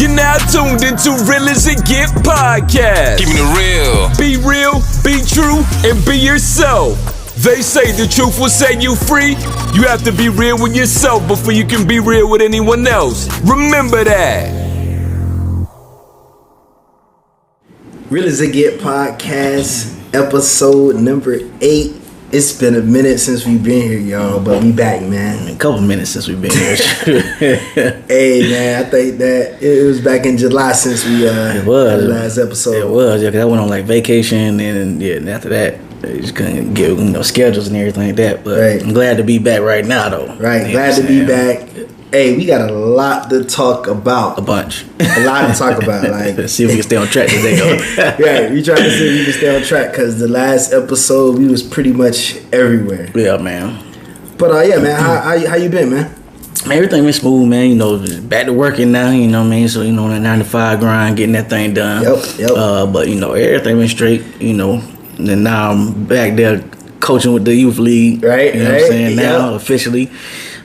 You're now tuned into Real As It Get podcast. Keeping it real. Be real, be true, and be yourself. They say the truth will set you free. You have to be real with yourself before you can be real with anyone else. Remember that. Real As It Get podcast, episode number 8. It's been a minute since we've been here, y'all, but we back, man. A couple minutes since we've been here. Hey, man, I think that it was back in July since we had the last episode. It was, yeah, because I went on like vacation, and after that, they just couldn't get schedules and everything like that. But right. I'm glad to be back right now, though. Right, glad to be back. Hey, we got a lot to talk about. A bunch. A lot to talk about. Like, let's see if we can stay on track today, though. Yeah, we trying to see if we can stay on track because the last episode we was pretty much everywhere. Yeah, man. But yeah, man, how you been, man? Man, everything been smooth, man. You know, back to working now. You know what I mean? So that 9 to 5 grind, getting that thing done. Yep. But everything been straight. And then now I'm back there coaching with the youth league. Right. You know what I'm saying? Now officially.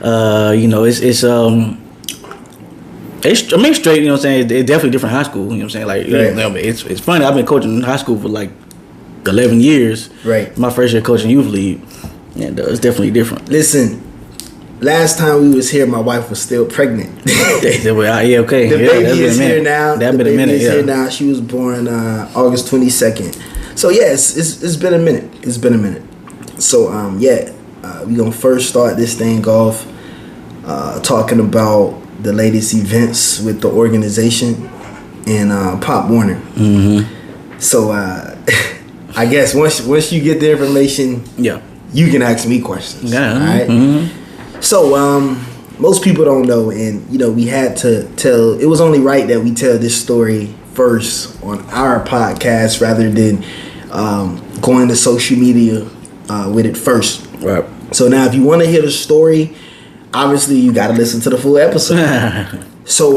It's straight, you know what I'm saying? It's definitely different high school, you know what I'm saying? Like, it's funny, I've been coaching high school for like 11 years. Right. My first year coaching youth league, and it's definitely different. Listen, last time we was here, my wife was still pregnant. Okay. The baby is here now. That's been a minute, yeah. Here now. She was born August 22nd. So, yeah, it's been a minute. It's been a minute. So, we're going to first start this thing off talking about the latest events with the organization and Pop Warner. Mm-hmm. So I guess once you get the information, you can ask me questions. Yeah. All right. Mm-hmm. So most people don't know, and we had to tell. It was only right that we tell this story first on our podcast rather than going to social media with it first. Right. So now, if you want to hear the story, obviously you got to listen to the full episode. So,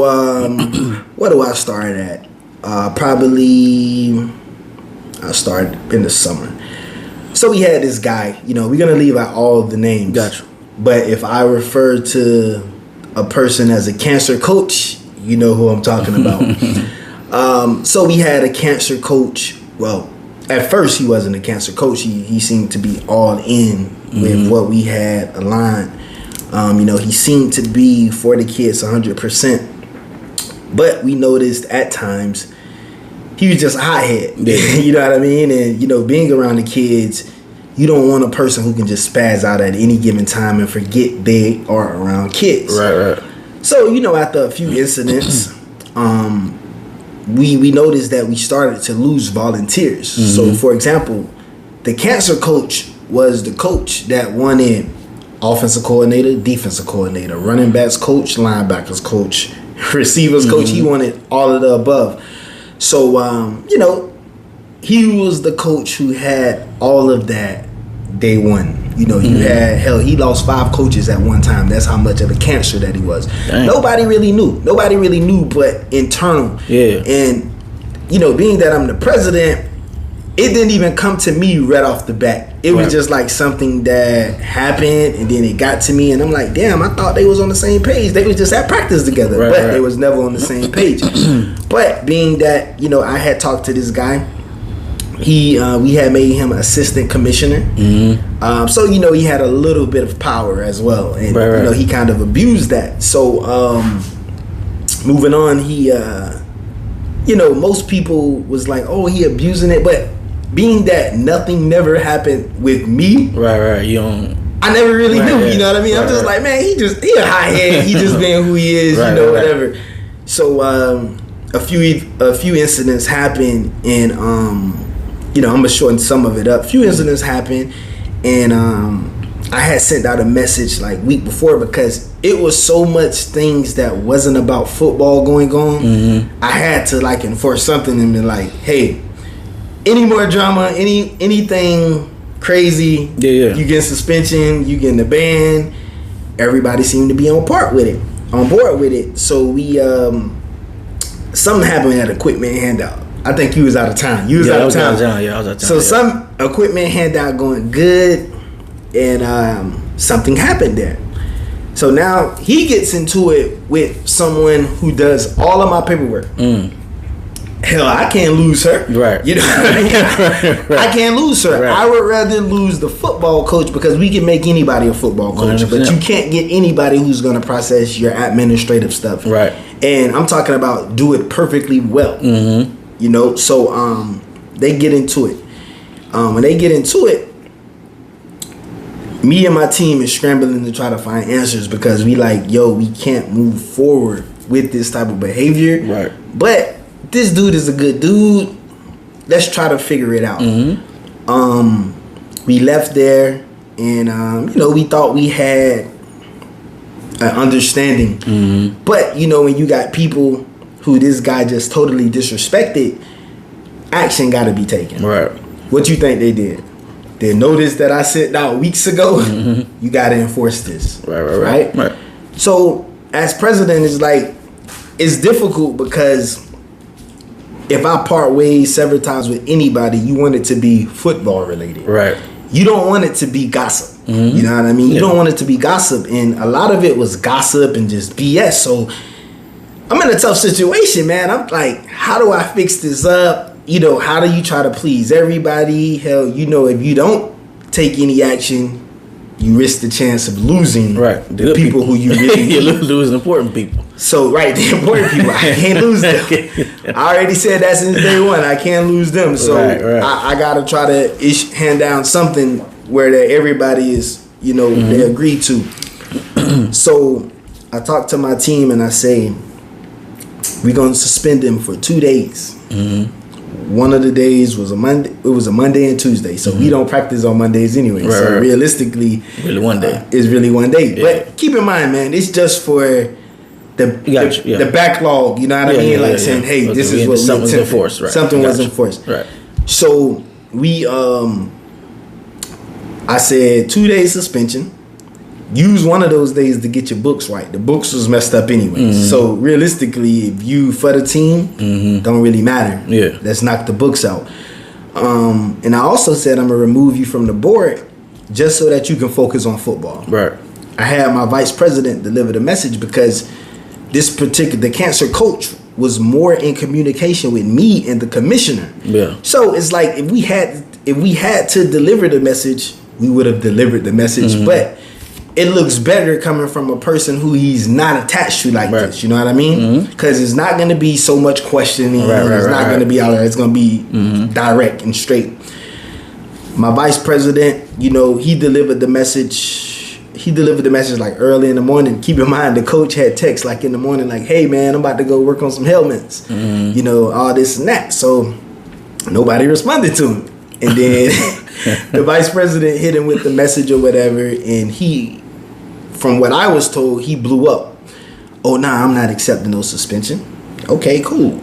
where do I start at? Probably I started in the summer. So we had this guy. We're gonna leave out all of the names. Gotcha. But if I refer to a person as a cancer coach, you know who I'm talking about. So we had a cancer coach. Well, at first he wasn't a cancer coach. He seemed to be all in with what we had aligned. He seemed to be for the kids 100%. But we noticed at times he was just a hothead. Yeah. You know what I mean? And, being around the kids, you don't want a person who can just spaz out at any given time and forget they are around kids. Right. So, after a few incidents, we noticed that we started to lose volunteers. Mm-hmm. So, for example, the cancer coach was the coach that wanted offensive coordinator, defensive coordinator, running backs coach, linebackers coach, receivers coach. He wanted all of the above. So, he was the coach who had all of that day one. You had, he lost 5 coaches at one time. That's how much of a cancer that he was. Dang. Nobody really knew but internal. Yeah. And, being that I'm the president, it didn't even come to me right off the bat. It was just like something that happened, and then it got to me, and I'm like, damn, I thought they was on the same page. They was just at practice together, but they was never on the same page. But being that, I had talked to this guy, we had made him assistant commissioner. Mm-hmm. So, he had a little bit of power as well, and he kind of abused that. So, moving on, he, most people was like, oh, he abusing it, but being that nothing never happened with me, right, you don't. I never really knew, you know what I mean? I'm just like, man, he a hothead. He just being who he is, whatever. So a few incidents happened, and I'm gonna shorten some of it up. A few incidents happened, and I had sent out a message like week before because it was so much things that wasn't about football going on. Mm-hmm. I had to like enforce something and be like, hey, any more drama, anything crazy, you get suspension, you get in the ban. Everybody seemed to be on board with it. So we something happened at equipment handout. I think you was out of town. I was out of town. So some equipment handout going good, and something happened there. So now he gets into it with someone who does all of my paperwork. Hell, I can't lose her. Right. You know what I mean? Right. I can't lose her. Right. I would rather lose the football coach because we can make anybody a football coach. 100%. But you can't get anybody who's going to process your administrative stuff. Right. And I'm talking about do it perfectly well. You know, so they get into it. When they get into it, me and my team is scrambling to try to find answers because we like, yo, we can't move forward with this type of behavior. Right. But this dude is a good dude. Let's try to figure it out. We left there and, you know, we thought we had an understanding. But, you know, when you got people who this guy just totally disrespected, action got to be taken. Right. What you think they did? They noticed that I sent out weeks ago. You got to enforce this. Right. So as president, it's like, it's difficult because if I part ways several times with anybody, you want it to be football related. Right. You don't want it to be gossip. You know what I mean? You don't want it to be gossip. And a lot of it was gossip and just BS. So I'm in a tough situation, man. I'm like, how do I fix this up? You know, how do you try to please everybody? Hell, you know, if you don't take any action, you risk the chance of losing the people who you really You're losing important people. So, the important people, I can't lose them. I already said that since day one. I can't lose them. So, I got to try to hand down something where that everybody is, you know, they agree to. So, I talk to my team and I say, we're going to suspend them for 2 days. One of the days was a Monday. It was a Monday and Tuesday, so we don't practice on Mondays anyway. So realistically, really one day. It's really one day. But keep in mind, man, it's just for the backlog. You know what I mean? Like saying, hey, this is what something was enforced. Right. Something was enforced. Right. So we, I said 2 days suspension. Use one of those days to get your books right. The books was messed up anyway. So realistically, if you for the team, don't really matter. Yeah. Let's knock the books out. And I also said I'm gonna remove you from the board just so that you can focus on football. Right. I had my vice president deliver the message because the cancer coach was more in communication with me and the commissioner. Yeah. So it's like if we had to deliver the message, we would have delivered the message, but it looks better coming from a person who he's not attached to like this. You know what I mean? Because it's not going to be so much questioning. It's not going to be out there. It's going to be direct and straight. My vice president, you know, he delivered the message. He delivered the message like early in the morning. Keep in mind, the coach had text like in the morning, like, "Hey man, I'm about to go work on some helmets." You know, all this and that. So nobody responded to him. And then the vice president hit him with the message or whatever, and he, from what I was told, he blew up. Oh, nah, I'm not accepting no suspension. Okay, cool.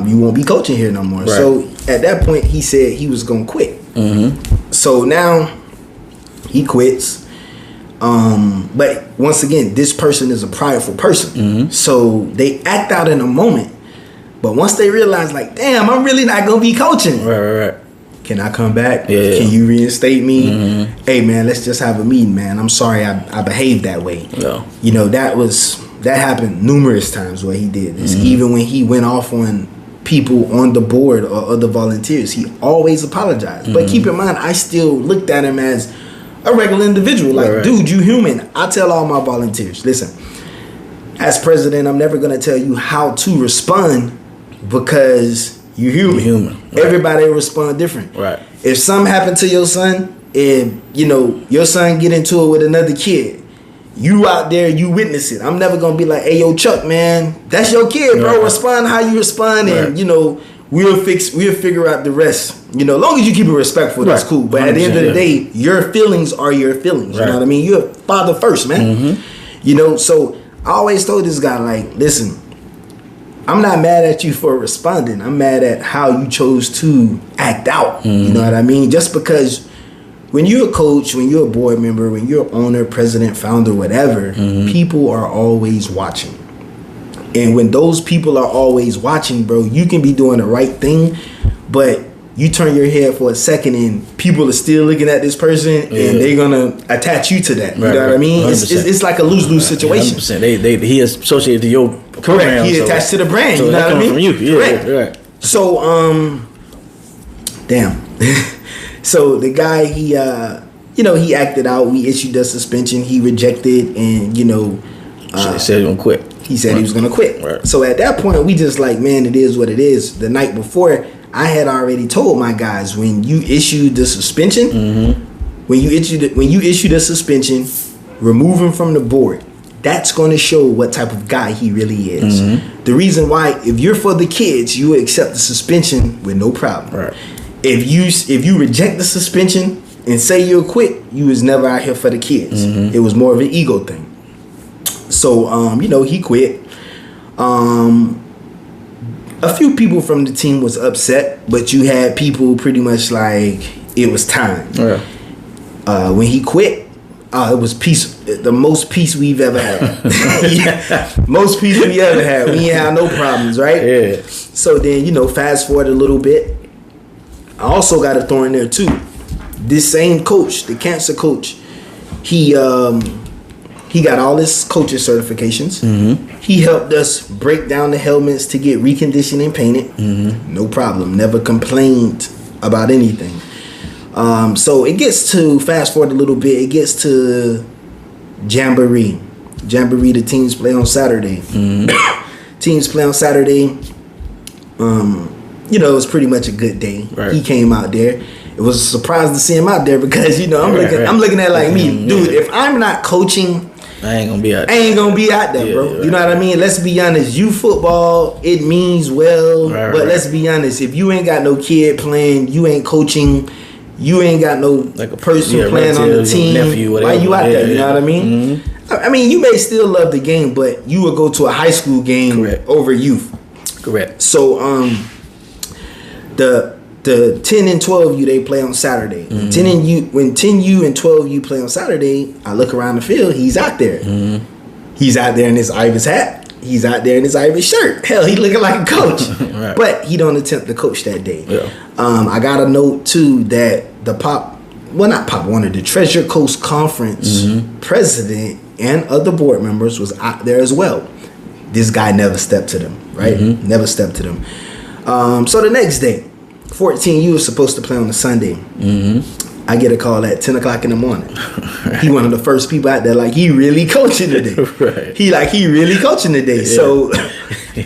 You won't be coaching here no more. Right. So at that point, he said he was gonna quit. So now he quits. But once again, this person is a prideful person. So they act out in a moment. But once they realize, like, damn, I'm really not gonna be coaching. Right. Can I come back? Yeah. Can you reinstate me? Hey man, let's just have a meeting, man. I'm sorry I behaved that way. Yeah. You know, that happened numerous times where he did this. Even when he went off on people on the board or other volunteers, he always apologized. But keep in mind, I still looked at him as a regular individual. Like, dude, you human. I tell all my volunteers, listen, as president, I'm never gonna tell you how to respond because you're human. Everybody will respond different. Right. If something happened to your son and, you know, your son get into it with another kid, you out there, you witness it. I'm never going to be like, hey, yo, Chuck, man, that's your kid, bro. Respond how you respond and, you know, we'll figure out the rest. You know, as long as you keep it respectful, that's cool. But at the end of the day, your feelings are your feelings. You know what I mean? You're a father first, man. You know, so I always told this guy, like, listen, I'm not mad at you for responding. I'm mad at how you chose to act out. You know what I mean? Just because when you're a coach, when you're a board member, when you're owner, president, founder, whatever, people are always watching. And when those people are always watching, bro, you can be doing the right thing, but you turn your head for a second and people are still looking at this person and they're gonna attach you to that. You know what I mean? It's like a lose-lose situation. 100%. He is associated to your program. Correct. He attached to the brand. So you know what I mean? From you. Yeah, correct. Right. So damn. So the guy he acted out. We issued a suspension. He rejected, and he said he was gonna quit. He said he was gonna quit. Right. So at that point, we just like, man, it is what it is. The night before, I had already told my guys, when you issued the suspension, when you issue the suspension, remove him from the board. That's going to show what type of guy he really is. The reason why, if you're for the kids, you will accept the suspension with no problem. Right. If you reject the suspension and say you'll quit, you was never out here for the kids. It was more of an ego thing. So he quit. A few people from the team was upset, but you had people pretty much like it was time. Yeah. When he quit, it was peace. The most peace we've ever had. Most peace we ever had. We ain't have no problems, right? Yeah. So then, fast forward a little bit. I also got to throw in there too. This same coach, the cancer coach, he got all his coaching certifications. He helped us break down the helmets to get reconditioned and painted. No problem. Never complained about anything. So it gets to, fast forward a little bit, it gets to Jamboree. Jamboree, the teams play on Saturday. Teams play on Saturday. It was pretty much a good day. Right. He came out there. It was a surprise to see him out there because, I'm looking at it like me. Dude, if I'm not coaching, I ain't gonna be out there, bro. Right. You know what I mean? Let's be honest. Youth football, it means well. But let's be honest. If you ain't got no kid playing, you ain't coaching, you ain't got no person playing on the team, nephew, why you out there? You know what I mean? I mean, you may still love the game, but you would go to a high school game over youth. Correct. So, the 10 and 12U they play on Saturday. When 10U and 12U play on Saturday, I look around the field, he's out there. He's out there in his Ibis hat. He's out there in his Ibis shirt. Hell, he looking like a coach. Right. But he don't attempt to coach that day. Yeah. I got a note too that one of the Treasure Coast Conference president and other board members was out there as well. This guy never stepped to them, right? Never stepped to them. So the next day, 14U was supposed to play on a Sunday. I get a call at 10 o'clock in the morning. Right. He one of the first people out there, like, he really coaching today. Right. He really coaching today. Yeah. So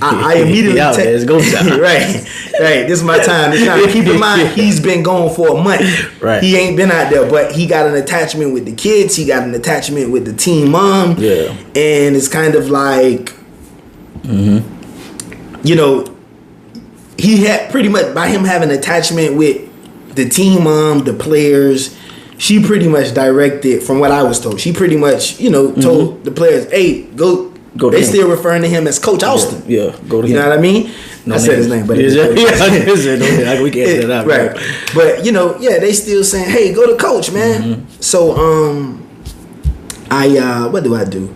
I immediately it's go time. Right. This is my time. Keep in mind, he's been gone for a month. Right. He ain't been out there, but he got an attachment with the kids. He got an attachment with the team mom. Yeah. And it's kind of like, he had pretty much, by him having attachment with the team mom, the players, she pretty much directed, from what I was told, she pretty much, told the players, hey, go they still referring to him as Coach Austin. Yeah, go to him. You know what I mean? No I said his name, but we can answer that. Right. But, they still saying, hey, go to Coach, man. So, what do I do?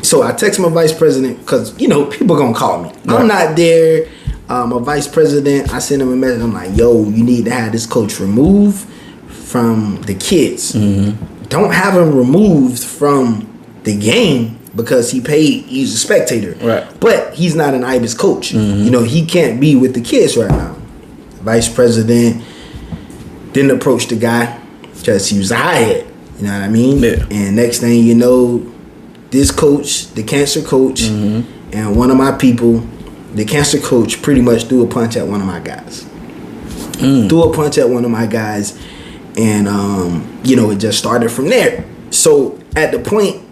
So I text my vice president because, people going to call me. Right. I'm not there. My vice president, I sent him a message. I'm like, yo, you need to have this coach removed from the kids. Don't have him removed from the game because he's a spectator. Right. But he's not an Ibis coach. He can't be with the kids right now. Vice president didn't approach the guy because he was a high-head. You know what I mean? Yeah. And next thing you know, this coach, the cancer coach, and one of my people, the cancer coach, pretty much threw a punch at one of my guys. And it just started from there. So at the point,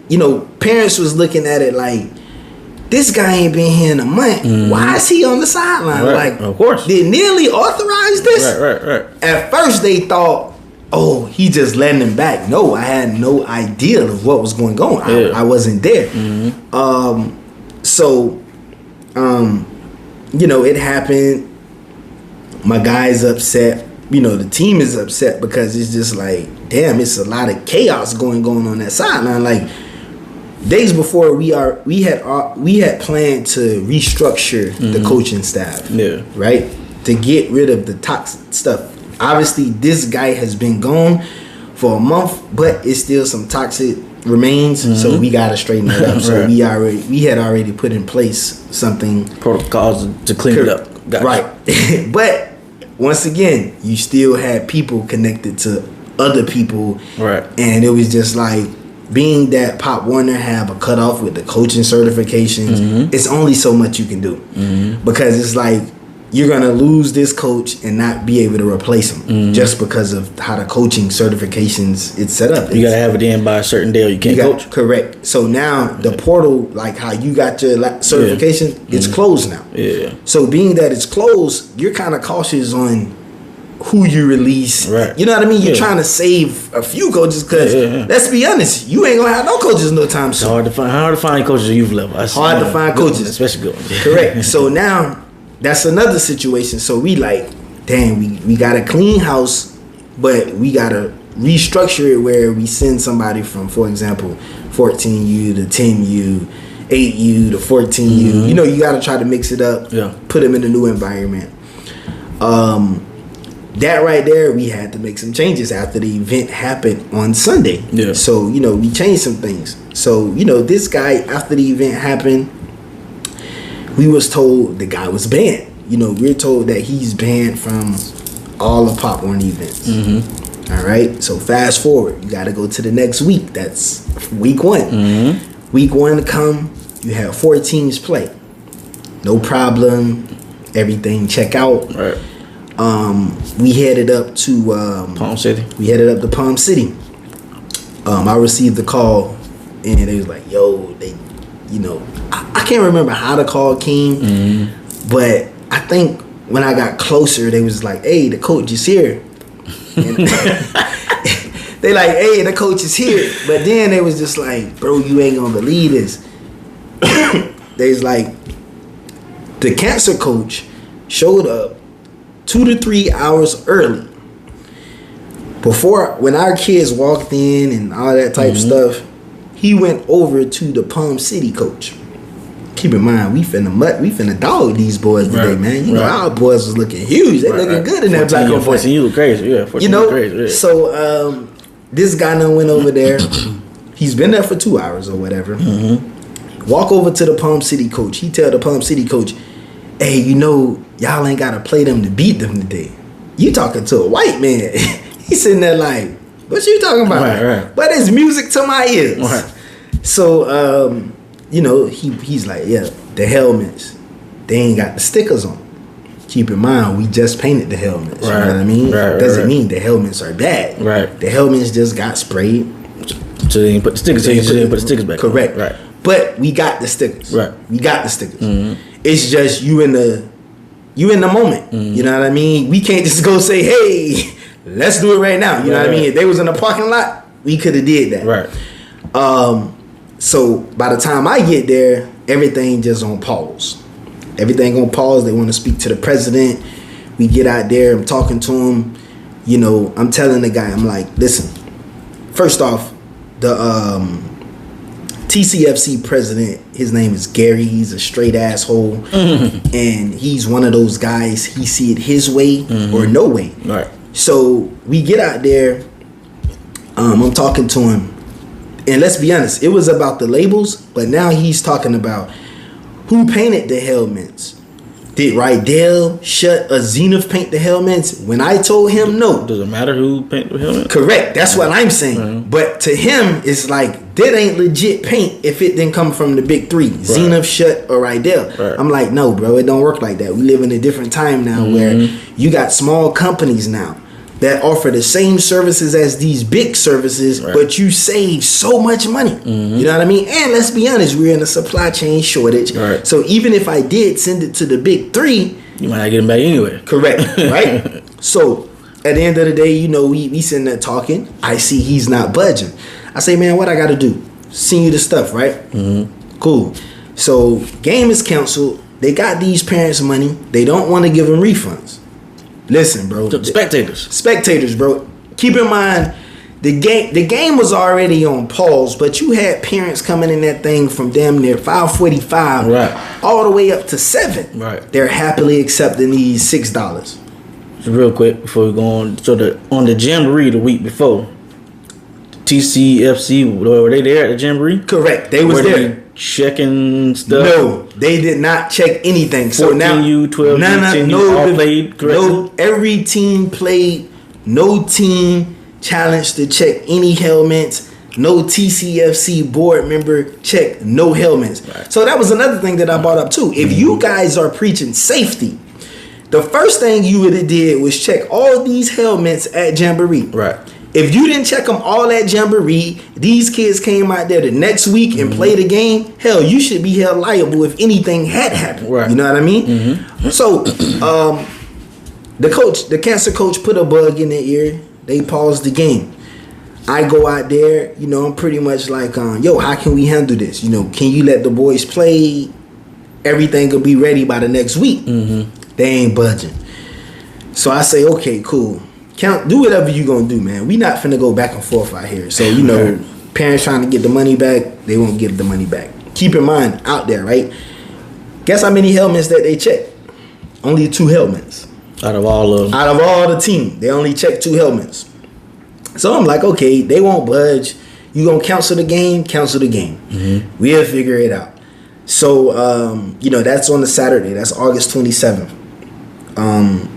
parents was looking at it like, this guy ain't been here in a month. Why is he on the sideline? Right. Like, of course, did Neely authorize this? Right. At first they thought, oh, he just letting him back. No, I had no idea of what was going on. Yeah. I wasn't there. It happened. My guy's upset. The team is upset because it's just like, damn, it's a lot of chaos going on that sideline. Like, days before, we had planned to restructure the coaching staff. Yeah. Right? to get rid of the toxic stuff. Obviously, this guy has been gone for a month, but it's still some toxic remains. So we gotta straighten it up. So we had already put in place something, protocols to clean it up. Gotcha. Right. But once again, you still had people connected to other people, right? And it was just like, being that Pop Warner have a cutoff with the coaching certifications, it's only so much you can do, because it's like, you're gonna lose this coach and not be able to replace him just because of how the coaching certifications it's set up. You gotta have it in by a certain day or you can't coach. Correct. So now the portal, like how you got your certification, it's closed now. Yeah. So being that it's closed, you're kind of cautious on who you release. Right. You know what I mean? You're trying to save a few coaches, because let's be honest, you ain't gonna have no coaches no time soon. Hard to find coaches at youth level. Hard to find coaches, especially good ones. Correct. So now that's another situation. So we like, damn, we got a clean house, but we gotta restructure it where we send somebody from, for example, 14U to 10U, 8U to 14U. You know, you gotta try to mix it up. Yeah. Put them in a new environment. That right there, we had to make some changes after the event happened on Sunday. Yeah. So, you know, we changed some things. So, you know, this guy, after the event happened, we was told the guy was banned. You know, we're told that he's banned from all the Pop Warner events. All right. So fast forward, you got to go to the next week. That's week 1. Week 1 come, you have 4 teams play. No problem. Everything check out. Right. We headed up to Palm City. We headed up to Palm City. I received the call, and they was like, "Yo, they, you know, I can't remember how the call came, but I think when I got closer, they was like, "Hey, the coach is here." And they like, "Hey, the coach is here," but then they was just like, "Bro, you ain't gonna believe this." They was like, the cancer coach showed up 2 to 3 hours early. Before, when our kids walked in and all that type of stuff, he went over to the Palm City coach. Keep in mind, we finna dog these boys today, man. You know, our boys was looking huge. They looking good in that black and 14, you look crazy. Yeah, 14, you know, crazy. Yeah. So this guy done went over there. He's been there for 2 hours or whatever. Walk over to the Palm City coach. He tell the Palm City coach, "Hey, you know, y'all ain't gotta play them to beat them today." You talking to a white man. He's sitting there like, "What you talking about?" Right. But it's music to my ears. Right. So you know, he's like, "Yeah, the helmets, they ain't got the stickers on." Keep in mind, we just painted the helmets. Right. You know what I mean? Right, Doesn't mean the helmets are bad. Right. The helmets just got sprayed. So they didn't put the stickers. So you just didn't put the stickers back. Correct. Right. But we got the stickers. Right. We got the stickers. It's just you in the moment. You know what I mean? We can't just go say, "Hey, let's do it right now." You know what I mean? If they was in the parking lot, we could have did that. Right. So by the time I get there, everything just on pause. Everything on pause. They want to speak to the president. We get out there. I'm talking to him. You know, I'm telling the guy, I'm like, "Listen, first off, the TCFC president, his name is Gary. He's a straight asshole, and he's one of those guys. He see it his way or no way." Right. So we get out there. I'm talking to him, and let's be honest, it was about the labels, but now he's talking about who painted the helmets. Did Rydell, Shut, or Zenith paint the helmets? When I told him no. Does it matter who painted the helmet? Correct. That's what I'm saying. But to him, it's like, that ain't legit paint if it didn't come from the big 3. Right. Zenith, Shut, or Rydell. Right. I'm like, no, bro, it don't work like that. We live in a different time now where you got small companies now that offer the same services as these big services, but you save so much money. You know what I mean? And let's be honest, we're in a supply chain shortage. Right. So even if I did send it to the big 3, you might not get them back anyway. Correct, right? So at the end of the day, you know, we sitting there talking. I see he's not budging. I say, "Man, what I got to do? Send you the stuff, right?" Cool. So game is canceled. They got these parents' money. They don't want to give them refunds. Listen, bro. Spectators, bro. Keep in mind, The game was already on pause, but you had parents coming in that thing from damn near 5:45 all the way up to 7. Right. They're happily accepting these $6. So real quick before we go on, so on the Jamboree the week before, TCFC, were they there at the Jamboree? Correct. They was there. Checking stuff? No, they did not check anything. So now 14U, 12U, 10U all played correctly? No, every team played. No team challenged to check any helmets. No TCFC board member checked no helmets. Right. So that was another thing that I brought up too. If you guys are preaching safety, the first thing you would have did was check all these helmets at Jamboree. Right. If you didn't check them all at Jamboree, these kids came out there the next week and played a game, hell, you should be held liable if anything had happened. Right. You know what I mean? So, the cancer coach put a bug in their ear. They paused the game. I go out there, you know, I'm pretty much like, yo, how can we handle this? You know, can you let the boys play? Everything will be ready by the next week. They ain't budging. So I say, okay, cool. Do whatever you gonna do, man. We not finna go back and forth out here. So, you know, parents trying to get the money back, they won't give the money back. Keep in mind, out there, right? Guess how many helmets that they checked? Only 2 helmets. Out of all the team, they only checked 2 helmets. So I'm like, okay, they won't budge. You gonna cancel the game? Cancel the game. We'll figure it out. So, you know, that's on the Saturday. That's August 27th.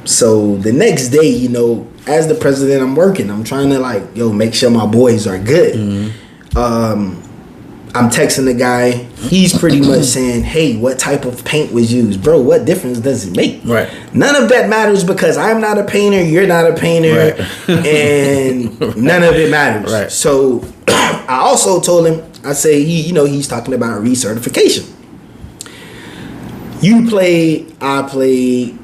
So the next day, you know, as the president, I'm working. I'm trying to like, yo, make sure my boys are good. I'm texting the guy. He's pretty much saying, hey, what type of paint was used? Bro, what difference does it make? Right. None of that matters because I'm not a painter, you're not a painter, and none of it matters. Right. So I also told him, I say, he's talking about recertification. You played, I played.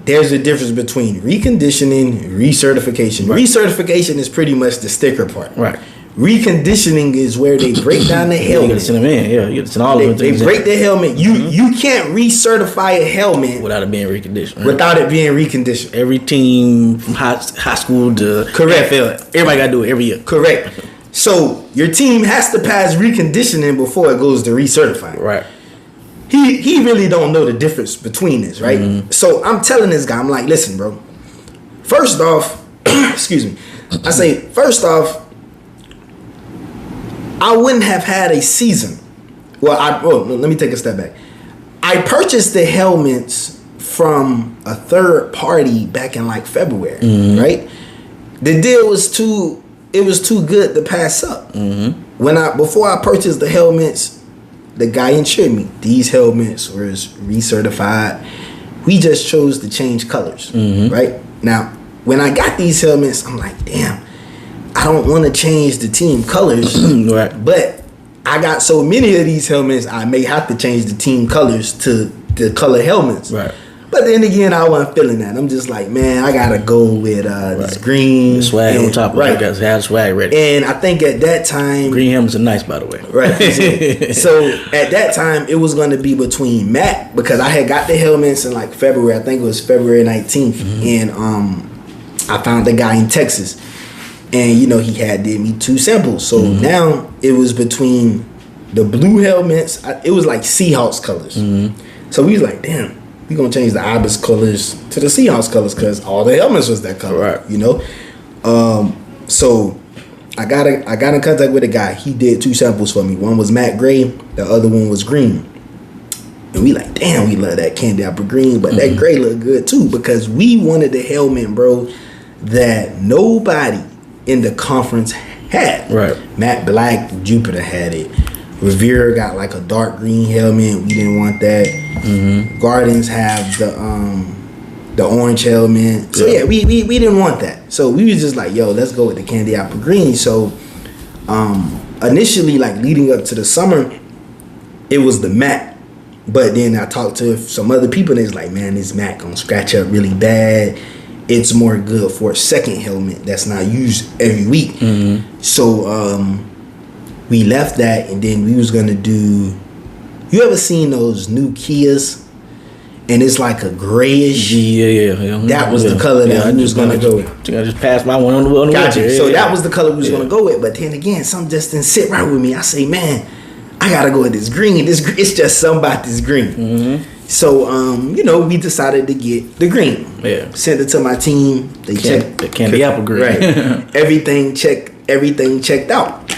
There's a difference between reconditioning and recertification. Right. Recertification is pretty much the sticker part. Right. Reconditioning is where they break down the helmet. You gotta send them in. Yeah, you gotta send all of them. They break the helmet. You can't recertify a helmet without it being reconditioned. Right? Without it being reconditioned. Every team from high school to NFL, everybody gotta do it every year. Correct. So your team has to pass reconditioning before it goes to recertifying. Right. He really don't know the difference between this, right? So I'm telling this guy, I'm like, listen, bro. First off, excuse me. I say, first off, I wouldn't have had a season. Well, let me take a step back. I purchased the helmets from a third party back in like February, right? The deal was too good to pass up. Before I purchased the helmets, the guy insured me. These helmets were recertified. We just chose to change colors, right? Now, when I got these helmets, I'm like, damn, I don't want to change the team colors, right? But I got so many of these helmets, I may have to change the team colors to the color helmets, right? But then again, I wasn't feeling that. I'm just like, man, I gotta go with this green the swag on top of it. You gotta have swag ready. And I think at that time, green helmets are nice, by the way. Right. So at that time, it was going to be between Matt, because I had got the helmets in like February. I think it was February 19th, and I found the guy in Texas, and he had did me 2 samples. So now it was between the blue helmets. It was like Seahawks colors. So we was like, damn. We gonna change the Ibis colors to the Seahawks colors because all the helmets was that color, right? So I got in contact with a guy. He did 2 samples for me. One was matte gray, the other one was green. And we like, damn, we love that candy apple green, but that gray looked good too because we wanted the helmet, bro, that nobody in the conference had. Right. Matte black, Jupiter had it. Revere got like a dark green helmet. We didn't want that. Gardens have the orange helmet. So yeah, we didn't want that. So we was just like, yo, let's go with the candy apple green. So initially, like leading up to the summer, it was the matte. But then I talked to some other people and it's like, man, this matte gonna scratch up really bad. It's more good for a second helmet that's not used every week. So we left that, and then we was gonna do. You ever seen those new Kias? and it's like a grayish. Yeah. That was the color that we was gonna go with. I just passed my one on the Gotcha. So that was the color we was gonna go with. But then again, something just didn't sit right with me. I say, man, I gotta go with this green. It's just something about this green. Mm-hmm. So we decided to get the green. Yeah. Sent it to my team. They checked the candy apple green. Right. Everything checked out.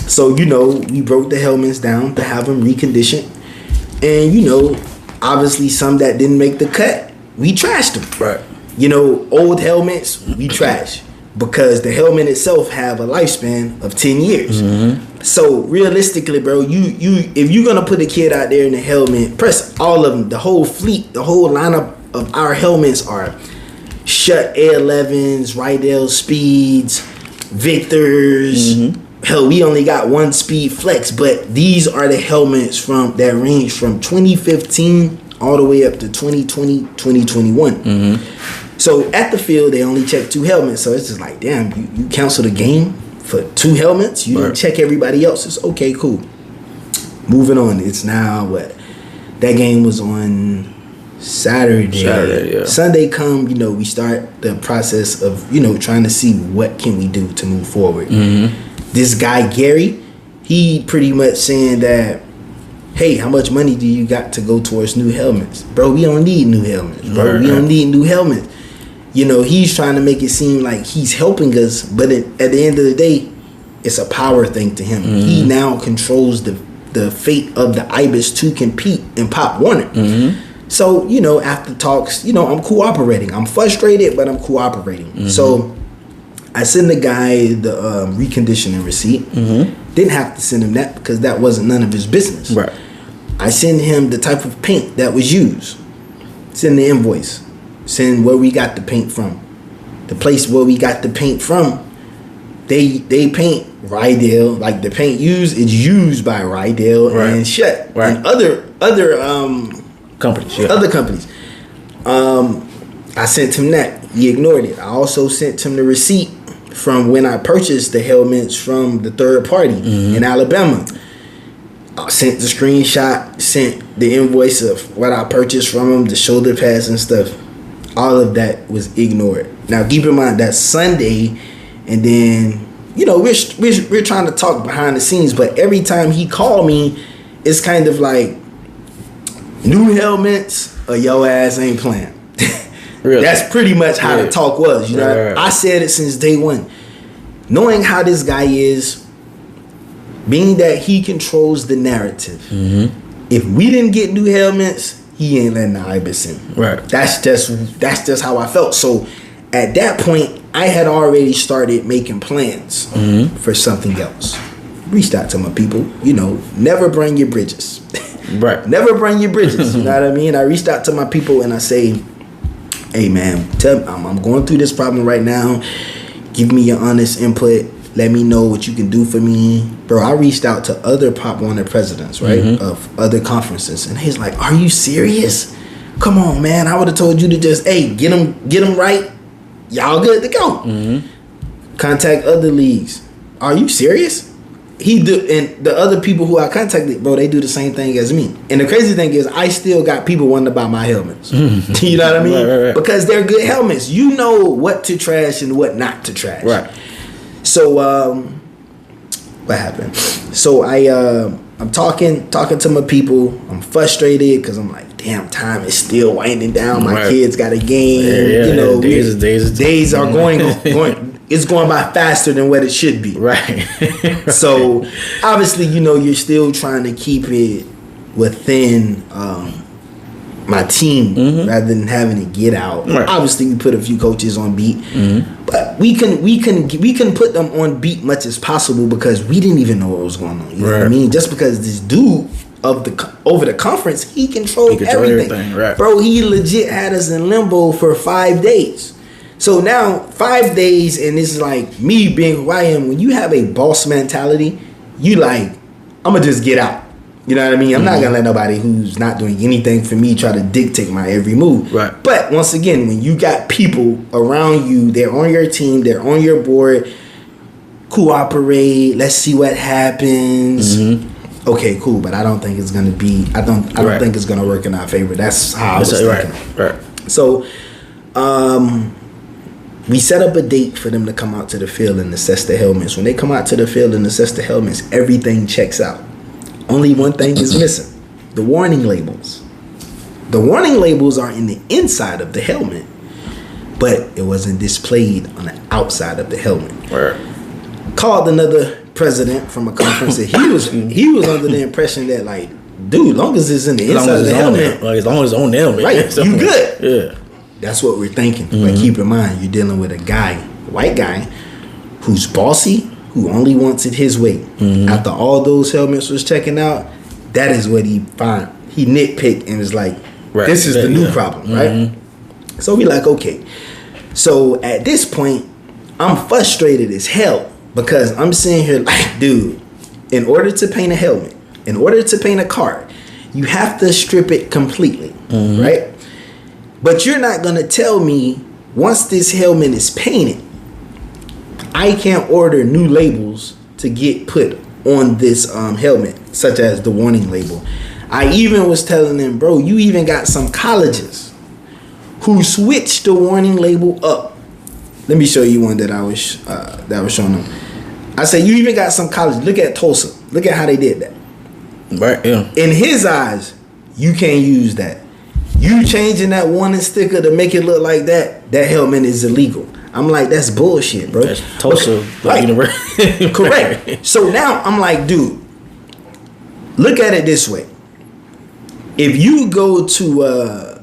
So we broke the helmets down to have them reconditioned, and obviously some that didn't make the cut, we trashed them. Right. Old helmets we trash because the helmet itself have a lifespan of 10 years. Mm-hmm. So realistically, bro, you if you're gonna put a kid out there in a helmet, press all of them. The whole fleet, the whole lineup of our helmets are Schutt A11s, Rydell Speeds, Victors. Mm-hmm. Hell, we only got one Speed Flex, but these are the helmets that range from 2015 all the way up to 2020, 2021. Mm-hmm. So at the field, they only check 2 helmets. So it's just like, damn, you cancel the game for 2 helmets? You didn't check everybody else's? Okay, cool. Moving on. It's now what? That game was on Saturday. Yeah. Sunday come, we start the process of, trying to see what can we do to move forward. Mm-hmm. This guy, Gary, he pretty much saying that, hey, how much money do you got to go towards new helmets? Bro, we don't need new helmets, bro. Right. We don't need new helmets. He's trying to make it seem like he's helping us, but at the end of the day, it's a power thing to him. Mm-hmm. He now controls the fate of the Ibis to compete in Pop Warner. Mm-hmm. So, after talks, I'm cooperating. I'm frustrated, but I'm cooperating. Mm-hmm. So I send the guy the reconditioning receipt. Mm-hmm. Didn't have to send him that because that wasn't none of his business. Right. I send him the type of paint that was used. Send the invoice. Send where we got the paint from. The place where we got the paint from, they paint Rydell. Like the paint used, it's used by Rydell and Schutt and other companies. Yeah. Other companies. I sent him that. He ignored it. I also sent him the receipt from when I purchased the helmets from the third party in Alabama. I sent the screenshot, sent the invoice of what I purchased from him, the shoulder pads and stuff. All of that was ignored. Now keep in mind that's Sunday, and then we're trying to talk behind the scenes, but every time he called me, it's kind of like new helmets or your ass ain't playing. Really? That's pretty much how the talk was. Right. I said it since day one. Knowing how this guy is, being that he controls the narrative. Mm-hmm. If we didn't get new helmets, he ain't letting the Ibis in. Right. That's just how I felt. So at that point, I had already started making plans for something else. Reached out to my people. Never burn your bridges. Right. Never burn your bridges. You know what I mean? I reached out to my people and I say, hey man, I'm going through this problem right now. Give me your honest input. Let me know what you can do for me. Bro, I reached out to other Pop Warner presidents, right? Mm-hmm. Of other conferences. And he's like, are you serious? Come on, man. I would have told you to just, get them right. Y'all good to go. Mm-hmm. Contact other leagues. Are you serious? And the other people who I contacted, bro, they do the same thing as me. And the crazy thing is, I still got people wanting to buy my helmets. You know what I mean? Right. Because they're good helmets. You know what to trash and what not to trash. Right. So, what happened? So I'm talking to my people. I'm frustrated because I'm like, damn, time is still winding down. My kids got a game. Days are going. It's going by faster than what it should be. Right. So obviously, you're still trying to keep it within my team rather than having to get out. Right. Obviously, we put a few coaches on beat, but we can put them on beat much as possible because we didn't even know what was going on. You know what I mean? Just because this dude over the conference, he controlled everything. Right. Bro, he legit had us in limbo for 5 days. So now 5 days, and this is like me being who I am. When you have a boss mentality, you like, I'm gonna just get out. You know what I mean? I'm not gonna let nobody who's not doing anything for me try to dictate my every move. Right. But once again, when you got people around you, they're on your team, they're on your board, cooperate, let's see what happens. okay, cool, but I don't think it's gonna be. I don't think it's gonna work in our favor. That's how I was thinking. Right. So, we set up a date for them to come out to the field and assess the helmets. When they come out to the field and assess the helmets, everything checks out. Only one thing is missing: the warning labels. The warning labels are in the inside of the helmet, but it wasn't displayed on the outside of the helmet. Right. Called another president from a conference that he was under the impression that, like, dude, long as it's in the inside of the helmet, like, as long as it's on the helmet, right, you good. Yeah. That's what we're thinking. But keep in mind, you're dealing with a guy, white guy, who's bossy, who only wants it his way. After all those helmets was checking out, that is what he found. He nitpicked and was like, this is the new problem, right? So we like, okay. So at this point, I'm frustrated as hell because I'm sitting here like, dude, in order to paint a helmet, in order to paint a car, you have to strip it completely, right? But you're not going to tell me once this helmet is painted, I can't order new labels to get put on this helmet, such as the warning label. I even was telling them, bro, you even got some colleges who switched the warning label up. Let me show you one that I was showing them. I said, you even got some colleges. Look at Tulsa. Look at how they did that. Right, yeah. In his eyes, you can't use that. You changing that warning sticker to make it look like that helmet is illegal. I'm like, that's bullshit, bro. That's Tulsa University. Correct. So now I'm like, dude, look at it this way. If you go to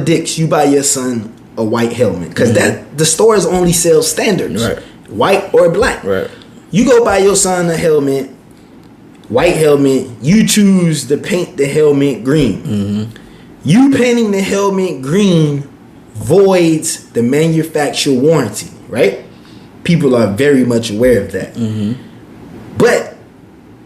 Dick's, you buy your son a white helmet because that the stores only sell standards, right? White or black. Right. You go buy your son a helmet, white helmet. You choose to paint the helmet green. You painting the helmet green voids the manufacturer warranty, right? People are very much aware of that. But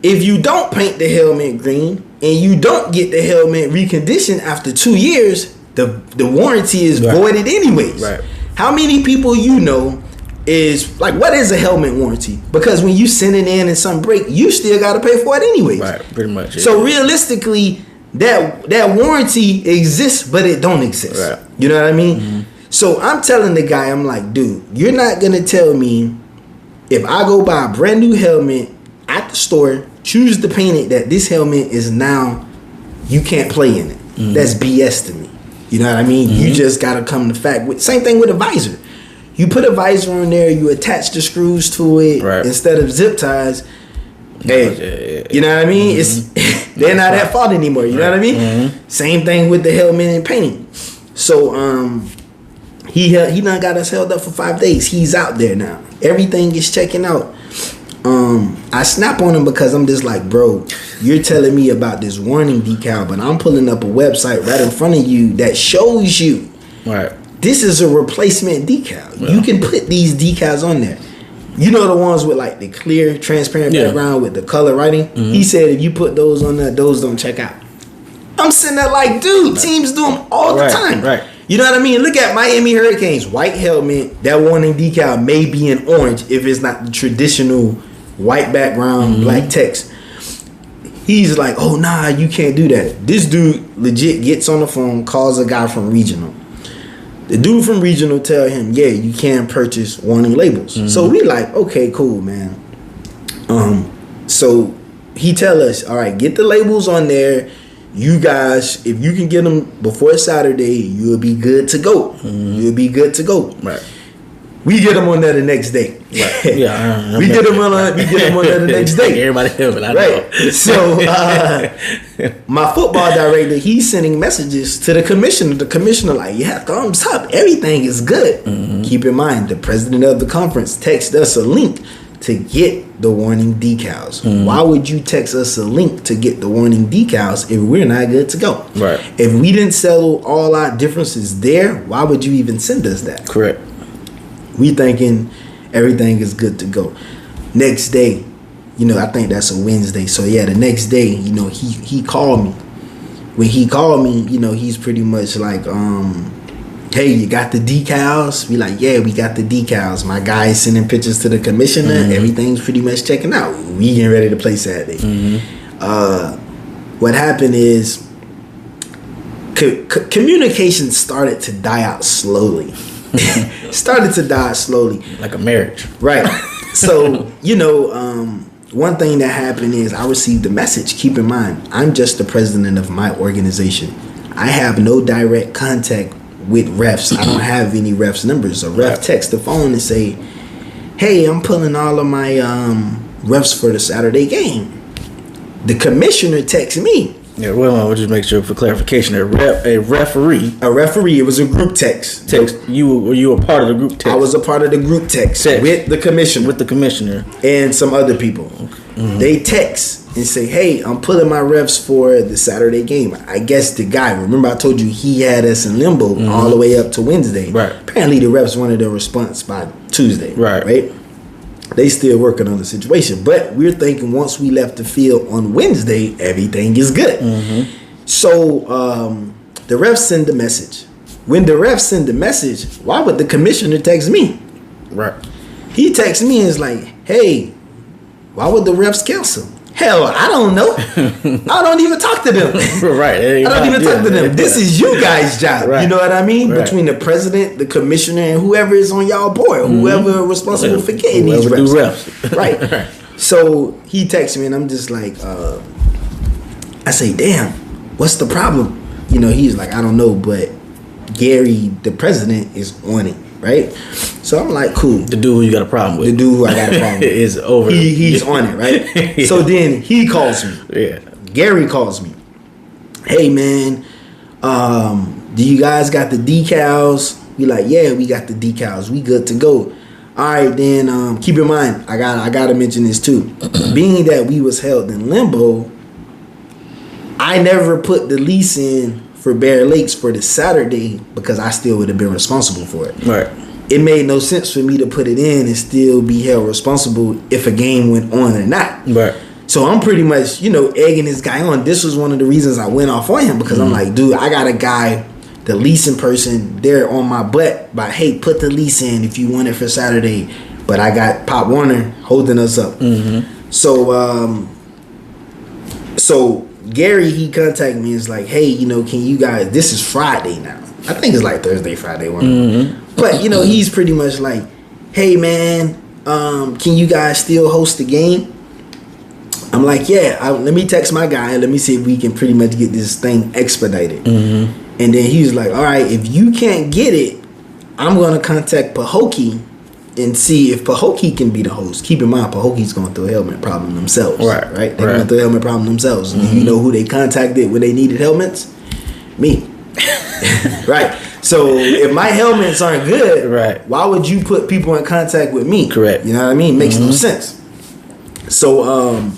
if you don't paint the helmet green and you don't get the helmet reconditioned after 2 years, the warranty is voided anyways. Right. How many people you know is like, what is a helmet warranty? Because when you send it in and something break, you still got to pay for it anyways. Right, pretty much. Yeah. So realistically, that warranty exists, but it don't exist. Right. You know what I mean? So I'm telling the guy, I'm like, dude, you're not gonna tell me if I go buy a brand new helmet at the store, choose to paint it, that this helmet is now, you can't play in it. That's BS to me. You know what I mean? You just gotta come to fact with. Same thing with a visor. You put a visor on there, you attach the screws to it instead of zip ties. Hey, you know what I mean? It's they're not at fault anymore. You know what I mean? Same thing with the helmet and painting. So he done got us held up for 5 days. He's out there now. Everything is checking out. I snap on him because I'm just like, bro, you're telling me about this warning decal, but I'm pulling up a website right in front of you that shows you this is a replacement decal. You can put these decals on there. You know the ones with like the clear, transparent background with the color writing? He said if you put those on there, those don't check out. I'm sitting there like, dude, teams do them all the time. Right. You know what I mean? Look at Miami Hurricanes. White helmet, that warning decal may be in orange if it's not the traditional white background, black text. He's like, oh, nah, you can't do that. This dude legit gets on the phone, calls a guy from Regional. The dude from Regional tell him, yeah, you can purchase warning labels. So we like, okay, cool, man. So he tell us, all right, get the labels on there. You guys, if you can get them before Saturday, you'll be good to go. You'll be good to go. Right. We get them on there the next day. Right. Yeah, we get them on there the next day. Everybody else, but I know. So my football director, he's sending messages to the commissioner. The commissioner like, yeah, thumbs up. Everything is good. Keep in mind, the president of the conference texted us a link to get the warning decals. Why would you text us a link to get the warning decals if we're not good to go? Right. If we didn't settle all our differences there, why would you even send us that? Correct. We thinking everything is good to go. Next day, I think that's a Wednesday. So yeah, the next day, he called me. When he called me, he's pretty much like, hey, you got the decals? We like, yeah, we got the decals. My guy is sending pictures to the commissioner. Everything's pretty much checking out. We getting ready to play Saturday. What happened is communication started to die out slowly. Like a marriage. Right. So, one thing that happened is I received a message. Keep in mind, I'm just the president of my organization. I have no direct contact with refs. I don't have any refs numbers. A ref text the phone and say, hey, I'm pulling all of my refs for the Saturday game. The commissioner texts me. Yeah, well, we'll just make sure for clarification. A referee. It was a group text. Were you a part of the group text? I was a part of the group text. With the commissioner. And some other people. They text and say, hey, I'm pulling my refs for the Saturday game. I guess the guy, remember I told you he had us in limbo all the way up to Wednesday. Right. Apparently the refs wanted a response by Tuesday. Right. They still working on the situation. But we're thinking once we left the field on Wednesday, everything is good. So the refs send the message. When the refs send the message, why would the commissioner text me? Right. He texts me and is like, hey, why would the refs cancel? Hell, I don't know. I don't even talk to them. Right. I don't even talk to them. This is you guys' job. Right. You know what I mean? Right. Between the president, the commissioner, and whoever is on y'all board, whoever responsible for getting these refs. Right. So he texts me and I'm just like, I say, damn, what's the problem? He's like, I don't know, but Gary, the president, is on it. Right? So I'm like, cool. The dude who you got a problem with. The dude who I got a problem with. is over. He's on it, right? Yeah. So then he calls me. Yeah. Gary calls me. Hey, man, do you guys got the decals? We like, yeah, we got the decals. We good to go. All right, then keep in mind, I gotta mention this too. Being that we was held in limbo, I never put the lease in for Bear Lakes for the Saturday because I still would have been responsible for it. Right. It made no sense for me to put it in and still be held responsible if a game went on or not. Right. So I'm pretty much, egging this guy on. This was one of the reasons I went off on him because I'm like, dude, I got a guy, the leasing person, they're on my butt by, hey, put the lease in if you want it for Saturday. But I got Pop Warner holding us up. So Gary, he contacted me and is like, hey, can you guys, this is Friday now. I think it's like Thursday, Friday, one. But, he's pretty much like, hey, man, can you guys still host the game? I'm like, yeah, let me text my guy and let me see if we can pretty much get this thing expedited. And then he was like, all right, if you can't get it, I'm going to contact Pahokee and see if Pahokee can be the host. Keep in mind, Pahokee's going through a helmet problem themselves. Right? They're going through a helmet problem themselves. You know who they contacted when they needed helmets? Me. Right. So if my helmets aren't good, why would you put people in contact with me? Correct. You know what I mean? Makes no sense. So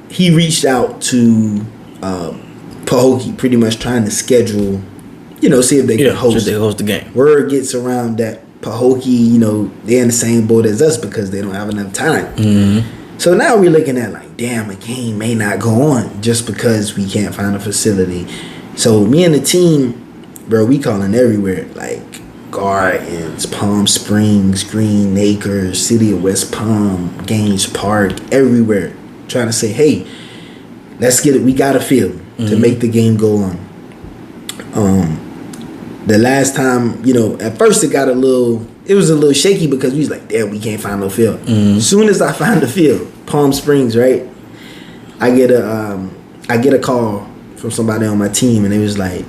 he reached out to Pahokee, pretty much trying to schedule, see if they can host. They host the game. Word gets around that Pahokee, they're in the same boat as us because they don't have enough time. So now we're looking at like, damn, a game may not go on just because we can't find a facility. So me and the team, bro, we calling everywhere, like Gardens, Palm Springs, Green Acres, City of West Palm, Gaines Park, everywhere, trying to say, hey, let's get it. We got a field to make the game go on. The last time, at first it was a little shaky because we was like, damn, we can't find no field. As soon as I find the field, Palm Springs, right? I get a call from somebody on my team, and they was like,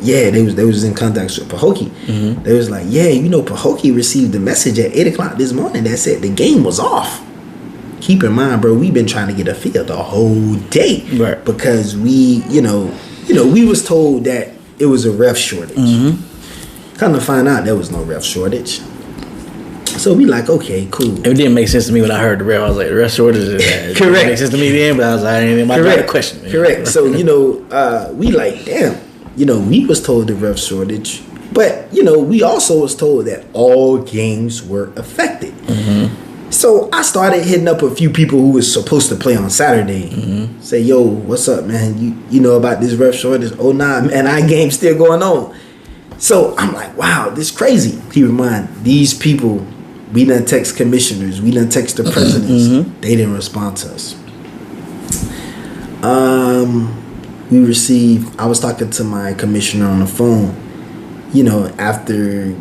yeah, they was in contact with Pahokee. They was like, yeah, Pahokee received a message at 8:00 this morning that said the game was off. Keep in mind, bro, we've been trying to get a field the whole day, right? Because we was told that it was a ref shortage. Come to find out, there was no ref shortage. So we like, okay, cool. It didn't make sense to me when I heard the ref. I was like, the ref shortage is correct. It didn't make sense to me then, but I was like, I might a question. Correct. So we like, damn. We was told the ref shortage, but we also was told that all games were affected. So I started hitting up a few people who was supposed to play on Saturday. Say, yo, what's up, man? You know about this ref shortage? Oh, nah, man, our game's still going on. So I'm like, wow, this crazy. Keep in mind, these people, we done text commissioners, we done text the presidents. They didn't respond to us. I was talking to my commissioner on the phone, after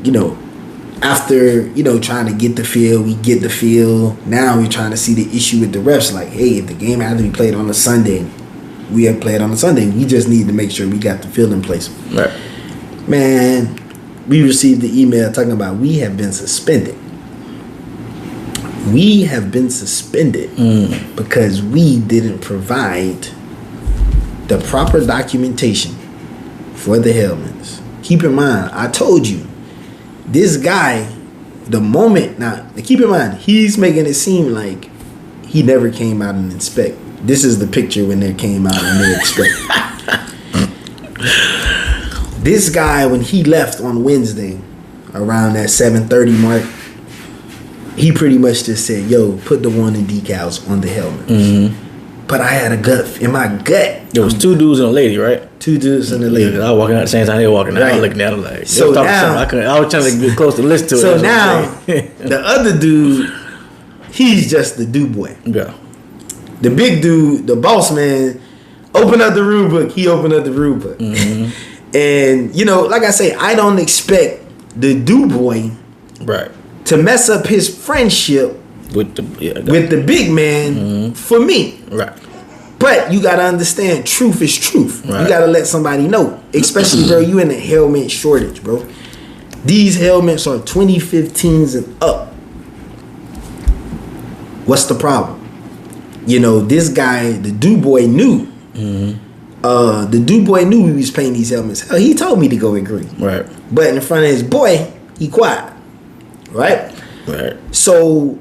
trying to get the feel, we get the feel. Now we're trying to see the issue with the refs. Like, hey, if the game had to be played on a Sunday, we have played on a Sunday. We just need to make sure we got the field in place. Right. Man, we received the email talking about we have been suspended. We have been suspended because we didn't provide the proper documentation for the helmets. Keep in mind, I told you, this guy, keep in mind, he's making it seem like he never came out and inspect. This is the picture when they came out and they inspect. This guy, when he left on Wednesday, around that 7:30 mark, he pretty much just said, yo, put the warning decals on the helmet. But I had a gut, in my gut. There was 2 dudes and a lady, right? 2 dudes and a lady. I was walking out at the same time they were walking out. I was looking at them like, so now, I was trying to get close to listen to it. So now, the other dude, he's just the do boy. Yeah. The big dude, the boss man, opened up the rule book. He opened up the rule book. And, like I say, I don't expect the do boy to mess up his friendship with the big man for me. Right. But you gotta understand, truth is truth. Right. You gotta let somebody know. Especially, bro, you in a helmet shortage, bro. These helmets are 2015s and up. What's the problem? This guy, the Dubois knew. The Dubois knew we was paying these helmets. Hell, he told me to go agree. Right. But in front of his boy, he quiet. Right? Right. So,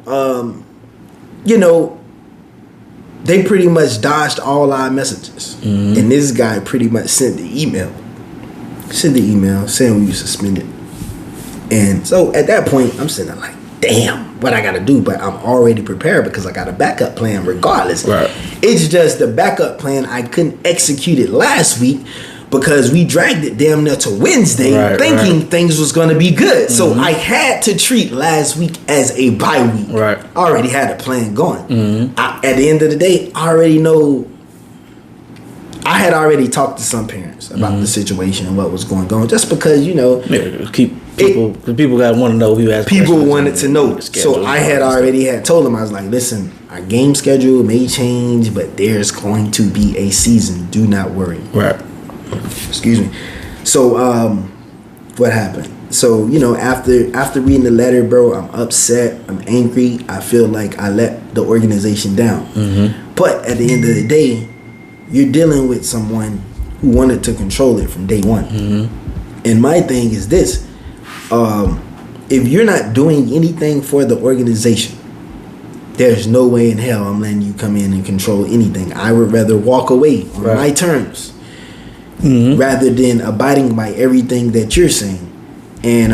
they pretty much dodged all our messages. And this guy pretty much sent the email saying we were suspended. And so at that point, I'm sitting there like, damn, what I gotta do? But I'm already prepared because I got a backup plan regardless. Right. It's just the backup plan, I couldn't execute it last week because we dragged it damn near to Wednesday thinking things was gonna be good. So I had to treat last week as a bye week. Right. I already had a plan going. At the end of the day, I already know. I had already talked to some parents about the situation and what was going on, just because people got want to know who has people wanted to know. So I had already told them, I was like, listen, our game schedule may change, but there's going to be a season. Do not worry. Right. Excuse me. So what happened? So after reading the letter, bro, I'm upset. I'm angry. I feel like I let the organization down. But at the end of the day, you're dealing with someone who wanted to control it from day one. And my thing is this. If you're not doing anything for the organization, there's no way in hell I'm letting you come in and control anything. I would rather walk away on my terms rather than abiding by everything that you're saying. And,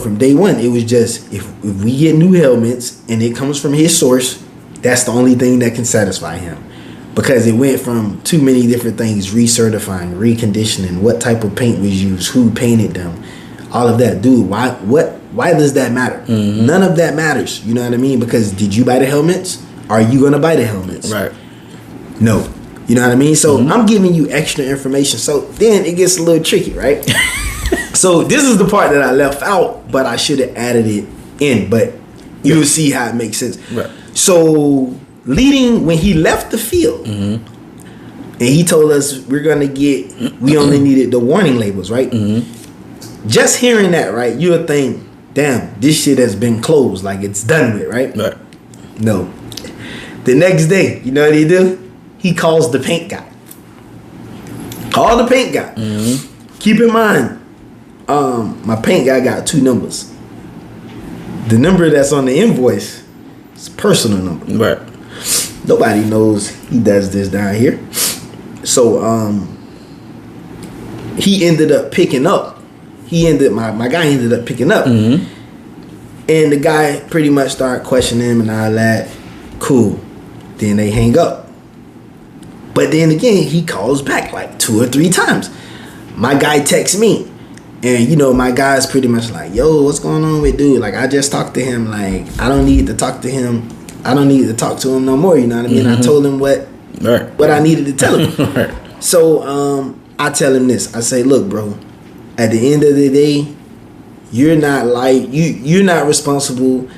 from day one, it was just, if we get new helmets and it comes from his source, that's the only thing that can satisfy him. Because it went from too many different things, recertifying, reconditioning, what type of paint was used, who painted them, all of that. Dude, why does that matter? None of that matters. You know what I mean? Because did you buy the helmets? Are you going to buy the helmets? Right. No. You know what I mean? So I'm giving you extra information. So then it gets a little tricky, right? So this is the part that I left out, but I should have added it in. But you'll see how it makes sense. Right. So when he left the field, and he told us we only needed the warning labels, right? Just hearing that, right, you'll think, damn, this shit has been closed, like it's done with, right? Right. No. The next day, you know what he do? He calls the paint guy. Call the paint guy. Keep in mind, my paint guy got 2 numbers. The number that's on the invoice is a personal number. Right. Nobody knows he does this down here. So he ended up picking up. My guy ended up picking up. And And the guy pretty much started questioning him and all that. Cool. Then they hang up. But then again, he calls back like 2 or 3 times. My guy texts me. And, you know, my guy's pretty much like, yo, what's going on with dude? Like, I just talked to him. Like, I don't need to talk to him. I don't need to talk to him no more. You know what I mean? I told him what I needed to tell him. Right. So, I tell him this. I say, look, bro, at the end of the day, you're not responsible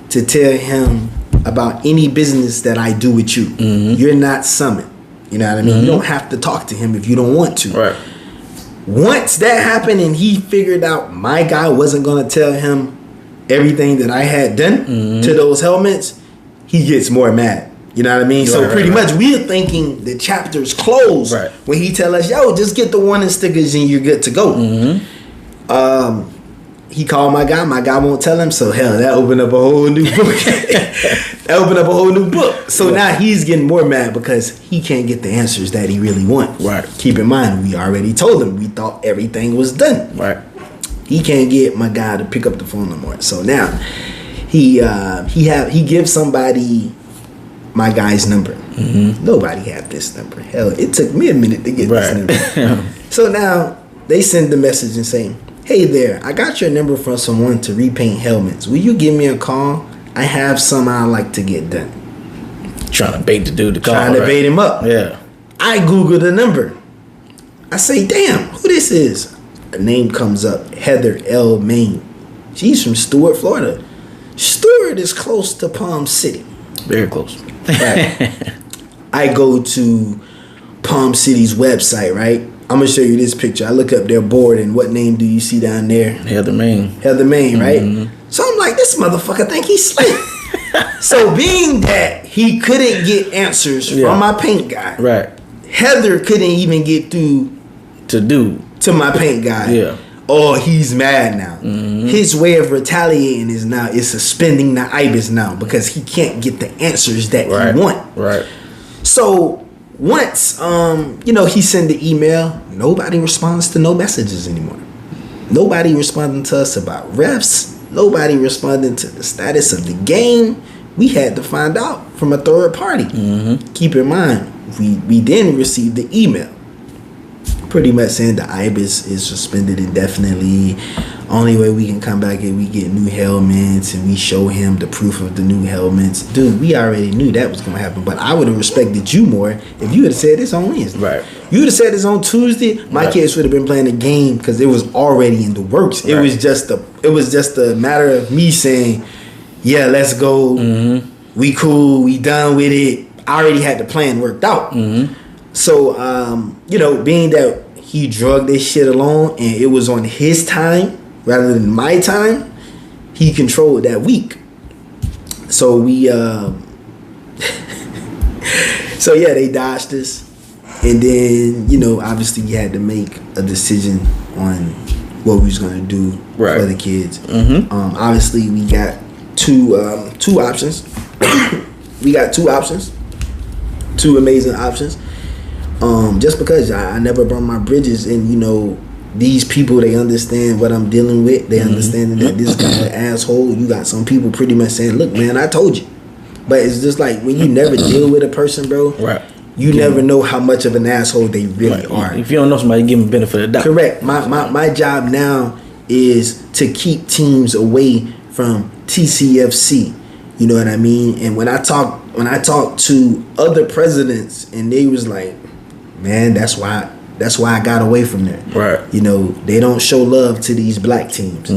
to tell him about any business that I do with you. You're not Summit. You know what I mean? You don't have to talk to him if you don't want to. Right. Once that happened and he figured out my guy wasn't going to tell him everything that I had done to those helmets, he gets more mad. You know what I mean? So pretty much we're thinking the chapter's closed when he tell us, yo, just get the warning stickers and you're good to go. He called my guy. My guy won't tell him. So hell, that opened up a whole new book. So now he's getting more mad because he can't get the answers that he really wants. Right. Keep in mind, we already told him. We thought everything was done. Right. He can't get my guy to pick up the phone no more. So now he gives somebody my guy's number. Nobody had this number. Hell, it took me a minute to get this number. So now they send the message and say, hey there, I got your number from someone to repaint helmets. Will you give me a call? I have some I'd like to get done. Trying to bait the dude to call. Trying to bait him up. Yeah. I Google the number. I say, damn, who this is? A name comes up, Heather L. Main. She's from Stuart, Florida. Stuart is close to Palm City. Very close. Right. I go to Palm City's website, right? I'm going to show you this picture. I look up their board, and what name do you see down there? Heather Main. Heather Main, right? So I'm like, this motherfucker think he's slick. So being that he couldn't get answers from my paint guy, right? Heather couldn't even get through to my paint guy. Yeah. Oh, he's mad now. His way of retaliating is suspending the Ibis now because he can't get the answers that he want. Right. So once he send the email, nobody responds to no messages anymore. Nobody responding to us about refs. Nobody responding to the status of the game. We had to find out from a third party. Keep in mind, we then received the email pretty much saying the Ibis is suspended indefinitely. Only way we can come back is we get new helmets and we show him the proof of the new helmets. Dude, we already knew that was going to happen, but I would have respected you more if you had said this on Wednesday. Right. You would have said this on Tuesday. My kids would have been playing the game because it was already in the works. It was just a matter of me saying, yeah, let's go. We cool. We done with it. I already had the plan worked out. So, being that he drugged this shit along and it was on his time rather than my time, he controlled that week. So they dodged us. And then, obviously we had to make a decision on what we was going to do for the kids. Obviously we got two options. We got two options. Two amazing options. Just because I never burn my bridges, and these people, they understand what I'm dealing with. They understand that this guy an asshole. You got some people pretty much saying, look, man, I told you. But it's just like when you never deal with a person, bro, you never know how much of an asshole they really are. If you don't know somebody, give them the benefit of the doubt. Correct. My job now is to keep teams away from TCFC. You know what I mean? And when I talk to other presidents, and they was like, man, that's why I got away from there. Right. They don't show love to these black teams.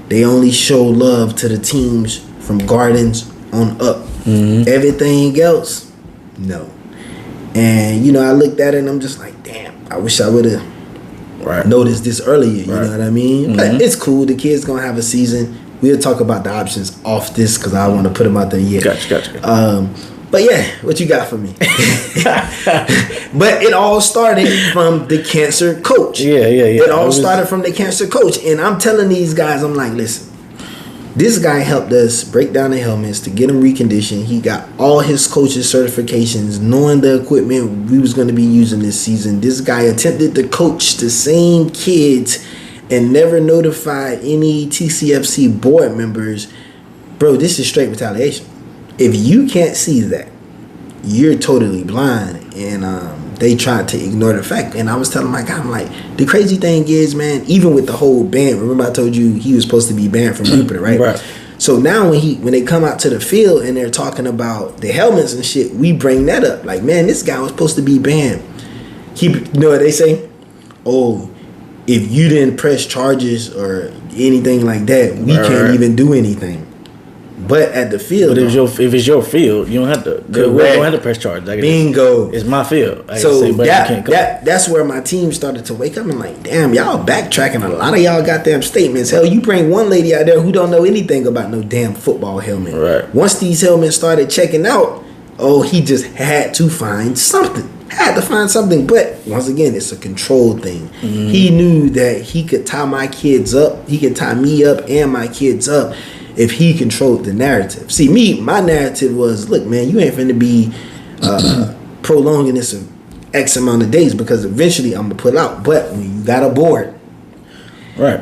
They only show love to the teams from Gardens on up. Everything else, no. And I looked at it and I'm just like, damn, I wish I would have noticed this earlier. You know what I mean? But it's cool. The kids gonna have a season. We'll talk about the options off this because I want to put them out there. Yeah. Gotcha. But yeah, what you got for me? But it all started from the cancer coach. Yeah. It all started from the cancer coach. And I'm telling these guys, I'm like, listen, this guy helped us break down the helmets to get them reconditioned. He got all his coaches certifications, knowing the equipment we was going to be using this season. This guy attempted to coach the same kids and never notified any TCFC board members bro, this is straight retaliation. If you can't see that, you're totally blind. And they tried to ignore the fact. And I was telling my guy, I'm like, the crazy thing is, man, even with the whole ban, remember I told you he was supposed to be banned from Jupiter, right? Right. So now when they come out to the field and they're talking about the helmets and shit, we bring that up. Like, man, this guy was supposed to be banned. You know what they say? Oh, if you didn't press charges or anything like that, we can't even do anything. But at the field, but if it's your field, you don't have to. We don't have to press charges. Bingo. It's my field. So that's where my team started to wake up and like, damn, y'all backtracking a lot of y'all goddamn statements. Hell, you bring one lady out there who don't know anything about no damn football helmet. Right. Once these helmets started checking out, he just had to find something. But once again, it's a control thing. Mm-hmm. He knew that he could tie my kids up. He could tie me up and my kids up if he controlled the narrative. See, my narrative was, look, man, you ain't finna be prolonging this X amount of days because eventually I'm gonna pull out. But when you got a board, right?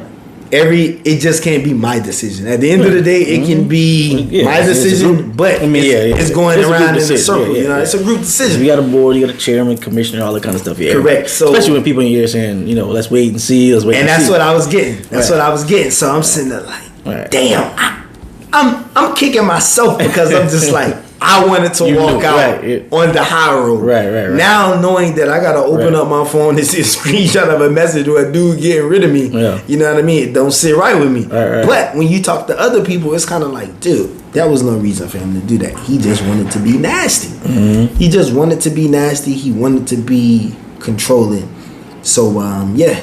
It just can't be my decision. At the end of the day, it can be my decision, but it's going around in a circle. You know, it's a group decision. You got a board, you got a chairman, commissioner, all that kind of stuff. Yeah, correct. So especially when people in your ear saying, you know, let's wait and see. And that's what I was getting. So I'm sitting there like, damn, I'm kicking myself because I'm just like, I wanted to walk out on the high road. Right. Now knowing that I gotta open up my phone and see a screenshot of a message or a dude getting rid of me, you know what I mean? It don't sit right with me. Right. But when you talk to other people, it's kind of like, dude, that was no reason for him to do that. He just wanted to be nasty. Mm-hmm. He just wanted to be nasty. He wanted to be controlling. So yeah.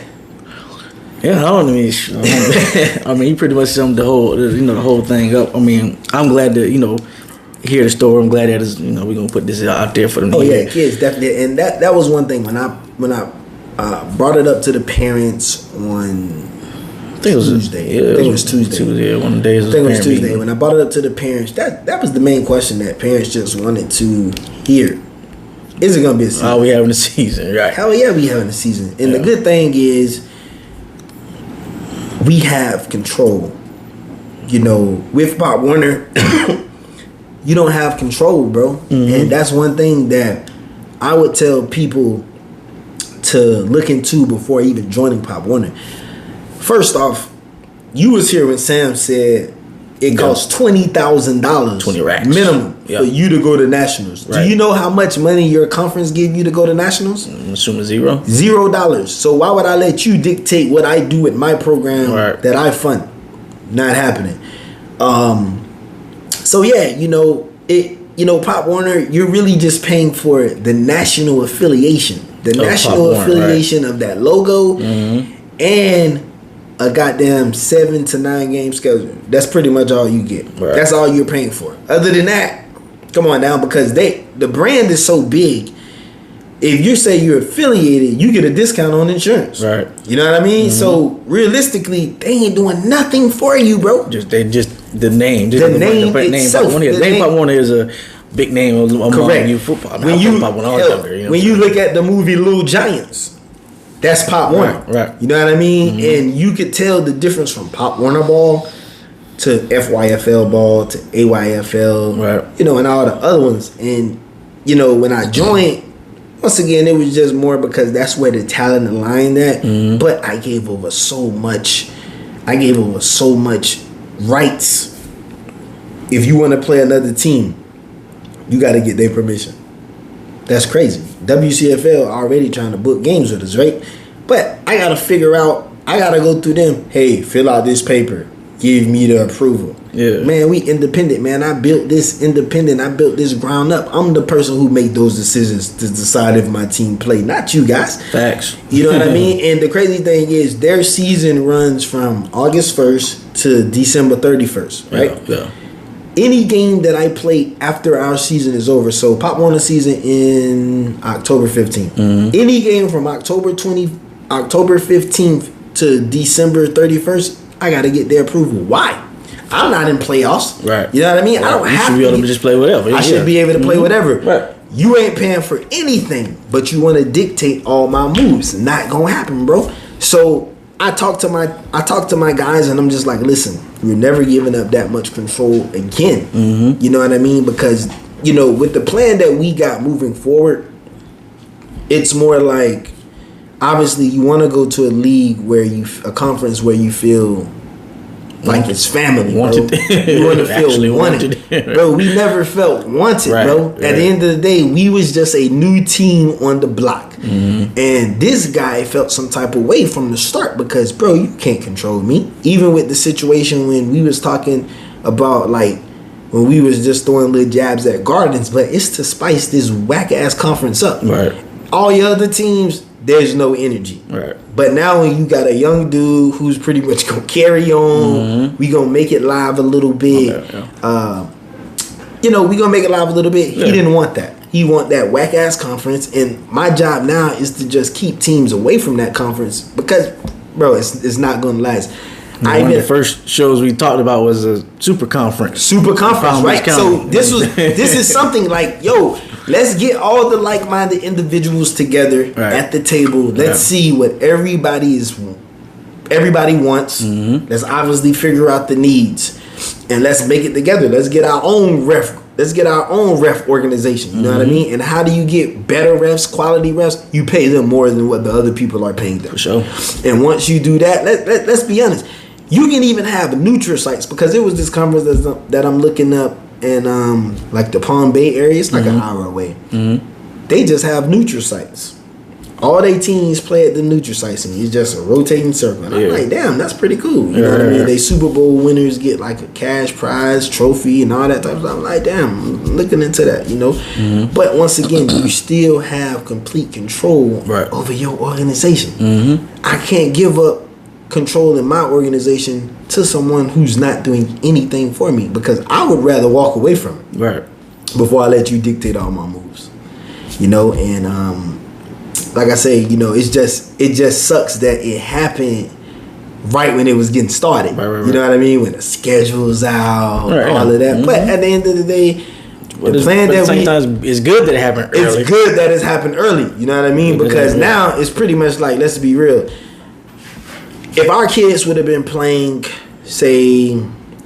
Yeah, I mean, you pretty much summed the whole thing up. I mean, I'm glad to, hear the story. I'm glad that is, we're gonna put this out there for them. Oh yeah, kids definitely, and that was one thing when I brought it up to the parents on Tuesday. I think it was Tuesday. One of the days. I think it was Tuesday. Meeting. When I brought it up to the parents, that was the main question that parents just wanted to hear. Is it gonna be a season? Are we having a season? Right. Hell yeah, we having a season. And the good thing is, we have control. With Pop Warner, you don't have control, bro. Mm-hmm. And that's one thing that I would tell people to look into before even joining Pop Warner. First off, you was here when Sam said it costs $20,000 20 racks minimum for you to go to nationals. Right. Do you know how much money your conference give you to go to nationals? I'm assuming $0. $0. So why would I let you dictate what I do with my program that I fund? Not happening. So yeah, Pop Warner, you're really just paying for the national affiliation, of that logo, and a goddamn 7 to 9 game schedule. That's pretty much all you get. Right. That's all you're paying for. Other than that, come on down, because the brand is so big. If you say you're affiliated, you get a discount on insurance. Right. You know what I mean? Mm-hmm. So realistically, they ain't doing nothing for you, bro. The name. The name itself. The name Pop Warner is a big name among you football. When you look at the movie Little Giants, that's Pop Warner. Right. You know what I mean? Mm-hmm. And you could tell the difference from Pop Warner ball to FYFL ball to AYFL, right. And all the other ones. And, when I joined, once again, it was just more because that's where the talent aligned at. Mm-hmm. But I gave over so much rights. If you want to play another team, you got to get their permission. That's crazy. WCFL already trying to book games with us, right? But I got to go through them. Hey, fill out this paper. Give me the approval. Yeah. Man, we independent, man. I built this independent. I built this ground up. I'm the person who made those decisions to decide if my team play, not you guys. Facts. You know what I mean? And the crazy thing is their season runs from August 1st to December 31st, right? Yeah. Any game that I play after our season is over, so Pop Warner season in October 15th. Mm-hmm. Any game from October 15th to December 31st, I got to get their approval. Why? I'm not in playoffs. Right. You know what I mean? Right. I don't have to be able to just play whatever. I should be able to play whatever. Right. You ain't paying for anything, but you want to dictate all my moves. Not going to happen, bro. So I talk to my guys, and I'm just like, listen, we're never giving up that much control again. You know what I mean? Because with the plan that we got moving forward, it's more like, obviously, you want to go to a conference where you feel like it's family, wanted. Bro. You want to feel wanted. Bro. We never felt wanted, bro. At the end of the day, we was just a new team on the block, and this guy felt some type of way from the start because, bro, you can't control me. Even with the situation when we was talking about when we was just throwing little jabs at Gardens, but it's to spice this whack ass conference up. Right. All your other teams, there's no energy. Right. But now when you got a young dude who's pretty much gonna carry on, we gonna make it live a little bit. Okay, We gonna make it live a little bit. He didn't want that. He want that whack ass conference, and my job now is to just keep teams away from that conference because, bro, it's not gonna last. One of the first shows we talked about was a super conference. Right? So this is something like, yo, let's get all the like-minded individuals together at the table. Let's see what everybody wants. Let's obviously figure out the needs, and let's make it together. Let's get our own ref. Let's get our own ref organization. You know what I mean? And how do you get better refs, quality refs? You pay them more than what the other people are paying them. For sure. And once you do that, let's be honest. You can even have neutral sites because there was this conference that I'm looking up in the Palm Bay area. It's like an hour away. They just have neutral sites. All they teams play at the neutral sites, and it's just a rotating circle. And I'm like, damn, that's pretty cool. You know what I mean? They Super Bowl winners get like a cash prize, trophy, and all that type of stuff. I'm like, damn, I'm looking into that, But once again, you still have complete control over your organization. I can't give up control in my organization to someone who's not doing anything for me because I would rather walk away from it before I let you dictate all my moves. And like I say, it just sucks that it happened right when it was getting started. You know what I mean? When the schedule's out, all of that. But at the end of the day, the plan that sometimes it's good that it happened early. It's good that it's happened early. You know what I mean? Because now it's pretty much like, let's be real. If our kids would have been playing, say,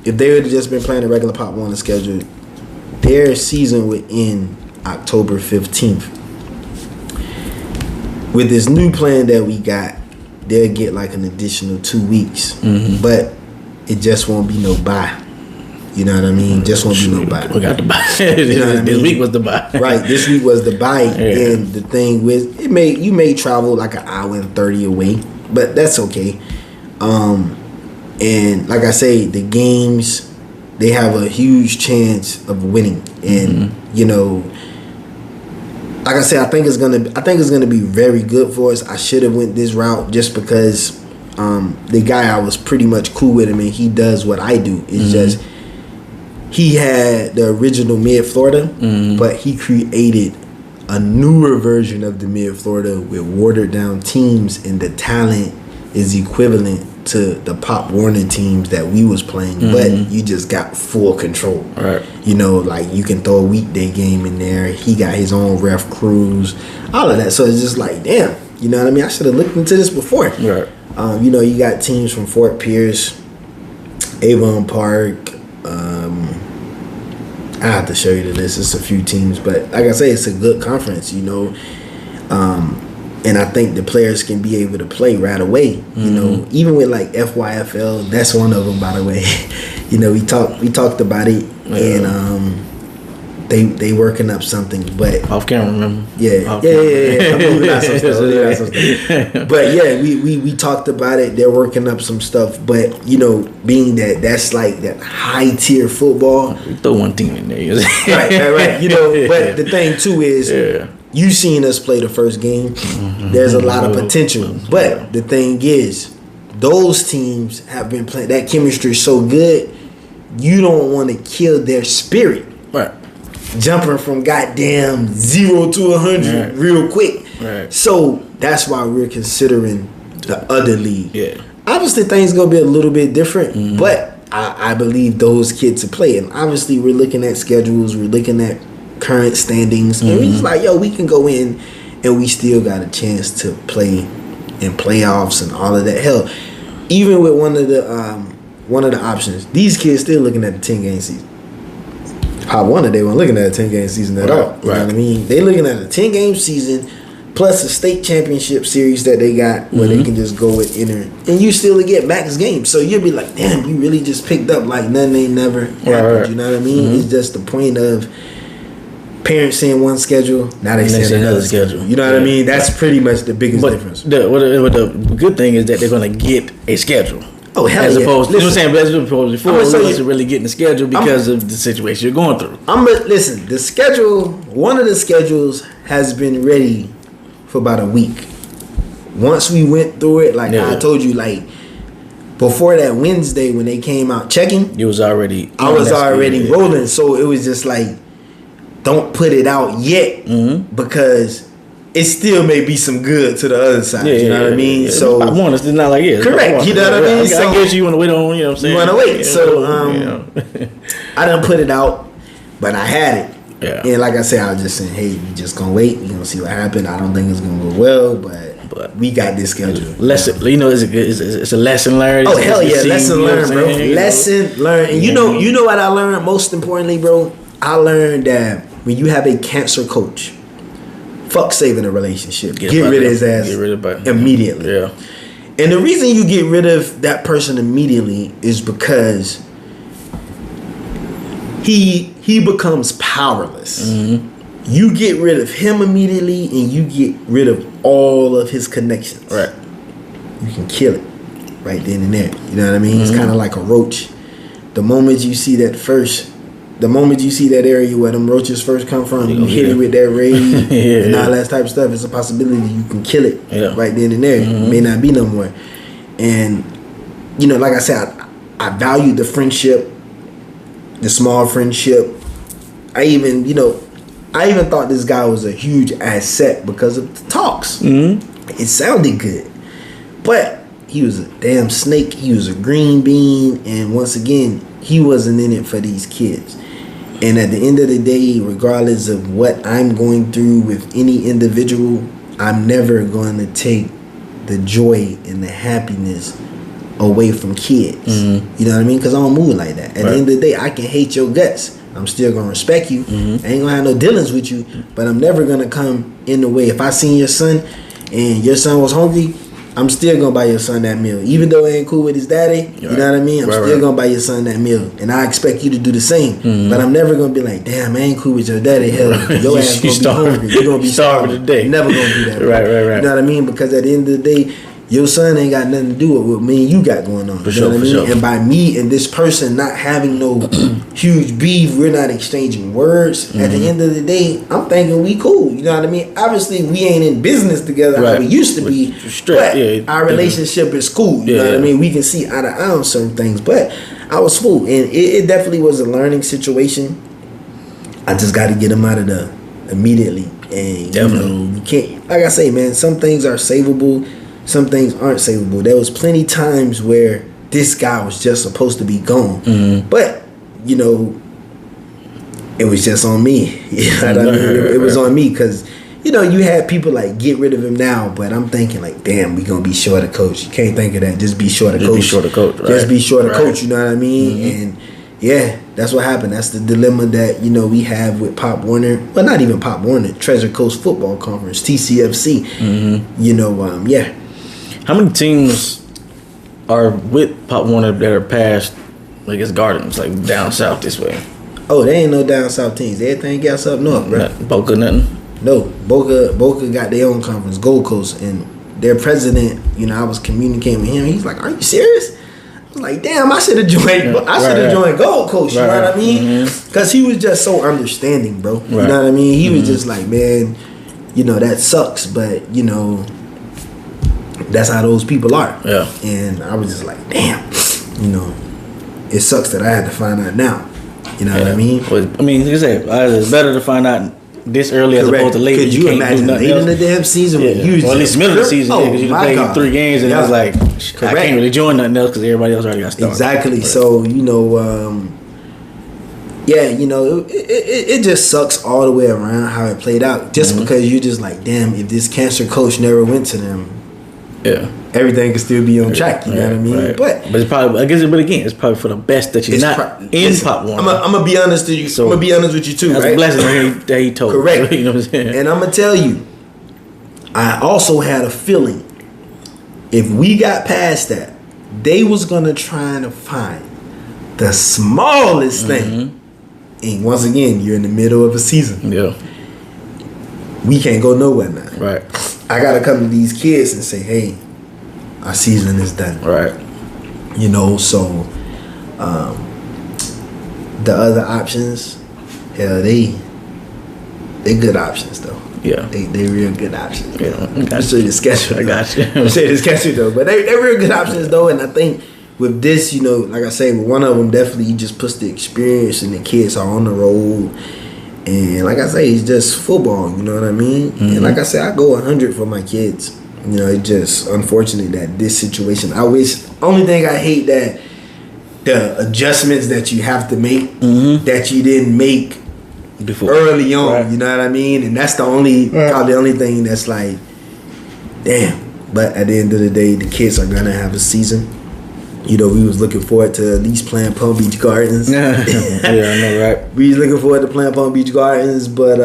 if they would have just been playing a regular Pop Warner schedule, their season would end October 15th. With this new plan that we got, they'll get like an additional 2 weeks. But it just won't be no bye. You know what I mean? Just won't be no bye. We got the bye. This week was the bye. Right, this week was the bye. And the thing with you may travel like an hour and 30 away, but that's okay. And like I say, the games, they have a huge chance of winning. And like I said, I think it's gonna be very good for us. I should have went this route just because the guy, I was pretty much cool with him, and he does what I do. It's just he had the original Mid Florida, but he created a newer version of the Mid Florida with watered down teams, and the talent is equivalent to the Pop Warner teams that we was playing, but you just got full control. Right. Like you can throw a weekday game in there. He got his own ref crews, all of that. So it's just like, damn, you know what I mean? I should have looked into this before. Right. You got teams from Fort Pierce, Avon Park. I have to show you the list. It's a few teams, but like I say, it's a good conference, and I think the players can be able to play right away. Even with like FYFL, that's one of them, by the way. We talked about it, and they working up something, but off camera, remember? Yeah. I'm moving out some stuff. But yeah, we talked about it. They're working up some stuff, but being that's like that high tier football. We throw one team in there, right. But the thing too is. You seen us play the first game. There's a lot of potential. But the thing is, those teams have been playing. That chemistry is so good, you don't want to kill their spirit. Right. Jumping from goddamn 0 to 100 real quick. Right. So that's why we're considering the other league. Yeah. Obviously, things going to be a little bit different, but I believe those kids will play. And obviously, we're looking at schedules. We're looking at current standings, and we just like, yo, we can go in and we still got a chance to play and playoffs and all of that. Hell, even with one of the options, these kids still looking at the 10-game season. Pop Warner, they weren't looking at a 10-game season at all. You know what I mean? They looking at a 10-game season plus a state championship series that they got where they can just go with enter, and you still get max games. So you'll be like, damn, you really just picked up like nothing ain't never happened. Right. You know what I mean? It's just the point of parents saying one schedule, now they say another schedule. You know what I mean? That's pretty much the biggest difference. The good thing is that they're going to get a schedule. Oh, hell as yeah. opposed, you know what I'm saying? As opposed before, we wasn't really getting the schedule because of the situation you're going through. Listen, the schedule, one of the schedules has been ready for about a week. Once we went through it, like I told you, like before that Wednesday when they came out checking, I was already rolling. So it was just like, don't put it out yet because it still may be some good to the other side. You know what I mean? So I want it's not like correct. You know what I mean? I guess you want to wait on. You know what I'm saying? You want to wait. So I done put it out, but I had it. Yeah. And like I said, I was just saying, hey, we just gonna wait. We gonna see what happens. I don't think it's gonna go well, but we got this schedule. Lesson, you know, it's a lesson learned. Oh hell yeah, lesson learned, bro. Lesson learned. And you know what I learned most importantly, bro? I learned that when you have a cancer coach, fuck saving a relationship. Get rid of his ass immediately. Yeah. And the reason you get rid of that person immediately is because he becomes powerless. You get rid of him immediately and you get rid of all of his connections. Right. You can kill it right then and there. You know what I mean? It's kind of like a roach. The moment you see that area where them roaches first come from, you hit it with that raid and all that type of stuff, it's a possibility you can kill it right then and there. It may not be no more. And, you know, like I said, I value the friendship, the small friendship. I even thought this guy was a huge asset because of the talks. It sounded good. But he was a damn snake. He was a green bean. And once again, he wasn't in it for these kids. And at the end of the day, regardless of what I'm going through with any individual, I'm never going to take the joy and the happiness away from kids. You know what I mean? Because I don't move like that. At the end of the day, I can hate your guts. I'm still going to respect you. I ain't going to have no dealings with you, but I'm never going to come in the way. If I seen your son and your son was hungry, I'm still going to buy your son that meal. Even though it ain't cool with his daddy, you know what I mean? I'm still going to buy your son that meal. And I expect you to do the same. But I'm never going to be like, damn, I ain't cool with your daddy. Hell, your ass going to be hungry. You're going to be starving today. Never going to do that. Right. You know what I mean? Because at the end of the day, your son ain't got nothing to do with what me and you got going on. You know what I mean? And by me and this person not having no huge beef, we're not exchanging words. At the end of the day, I'm thinking we cool. You know what I mean? Obviously, we ain't in business together like we used to be. But our relationship is cool. You know what I mean? We can see eye to eye on certain things. But I was fooled. And it definitely was a learning situation. I just got to get him out of there immediately. And, you know, you can't, like I say, man, some things are savable. Some things aren't savable. There was plenty times where this guy was just supposed to be gone. But, you know, it was just on me. You know what I mean? It was on me because, you know, you had people like, get rid of him now. But I'm thinking like, damn, we going to be short of coach. You can't think of that. Just be short of coach. Just be short of coach, you know what I mean? And, yeah, that's what happened. That's the dilemma that, you know, we have with Pop Warner. Well, not even Pop Warner. Treasure Coast Football Conference, TCFC. You know, How many teams are with Pop Warner that are past, like, it's Gardens, like, down south this way? Oh, they ain't no down south teams. Everything got up north, bro. Boca, nothing? No. Boca got their own conference, Gold Coast. And their president, you know, I was communicating with him. He's like, are you serious? I was like, damn, I should have joined joined Gold Coast, you know what I mean? Because he was just so understanding, bro. You know what I mean? He was just like, man, you know, that sucks, but, you know, that's how those people are. Yeah. And I was just like, damn, you know, it sucks that I had to find out now. You know what I mean? Well, I mean, like I said, it's better to find out this early as opposed to late. Could you imagine late in the damn season? Or at least middle of the season, because you played 3 games and I was like, I can't really join nothing else because everybody else already got started. Exactly. So, you know, yeah, you know, it just sucks all the way around how it played out. Just because you just like, damn, if this cancer coach never went to them, Yeah. Everything can still be on track. You know what I mean? Right. But it's probably, I guess, but again, it's probably for the best that you're not in Pop Warner. I'm gonna be honest with you. So, I'm gonna be honest with you too. That's right? a blessing that he told. Correct. You know what I'm saying? And I'm gonna tell you, I also had a feeling if we got past that, they was gonna try to find the smallest thing. And once again, you're in the middle of a season. Yeah. We can't go nowhere now. Right. I gotta come to these kids and say, hey, our season is done. Right. You know, so the other options, hell, they good options though. Yeah. They real good options. Yeah. I'm sure the schedule. I got you. I'm sure the schedule though, but they real good options though, and I think with this, you know, like I say, with one of them definitely he just puts the experience and the kids are on the road. And like I say, it's just football, you know what I mean? And like I say, I go 100 for my kids. You know, it's just unfortunate that this situation, only thing I hate that the adjustments that you have to make that you didn't make before early on, right. You know what I mean? And that's probably the only thing that's like, damn. But at the end of the day, the kids are gonna have a season. You know, we was looking forward to at least playing Palm Beach Gardens. Yeah, I know, right? We was looking forward to playing Palm Beach Gardens, but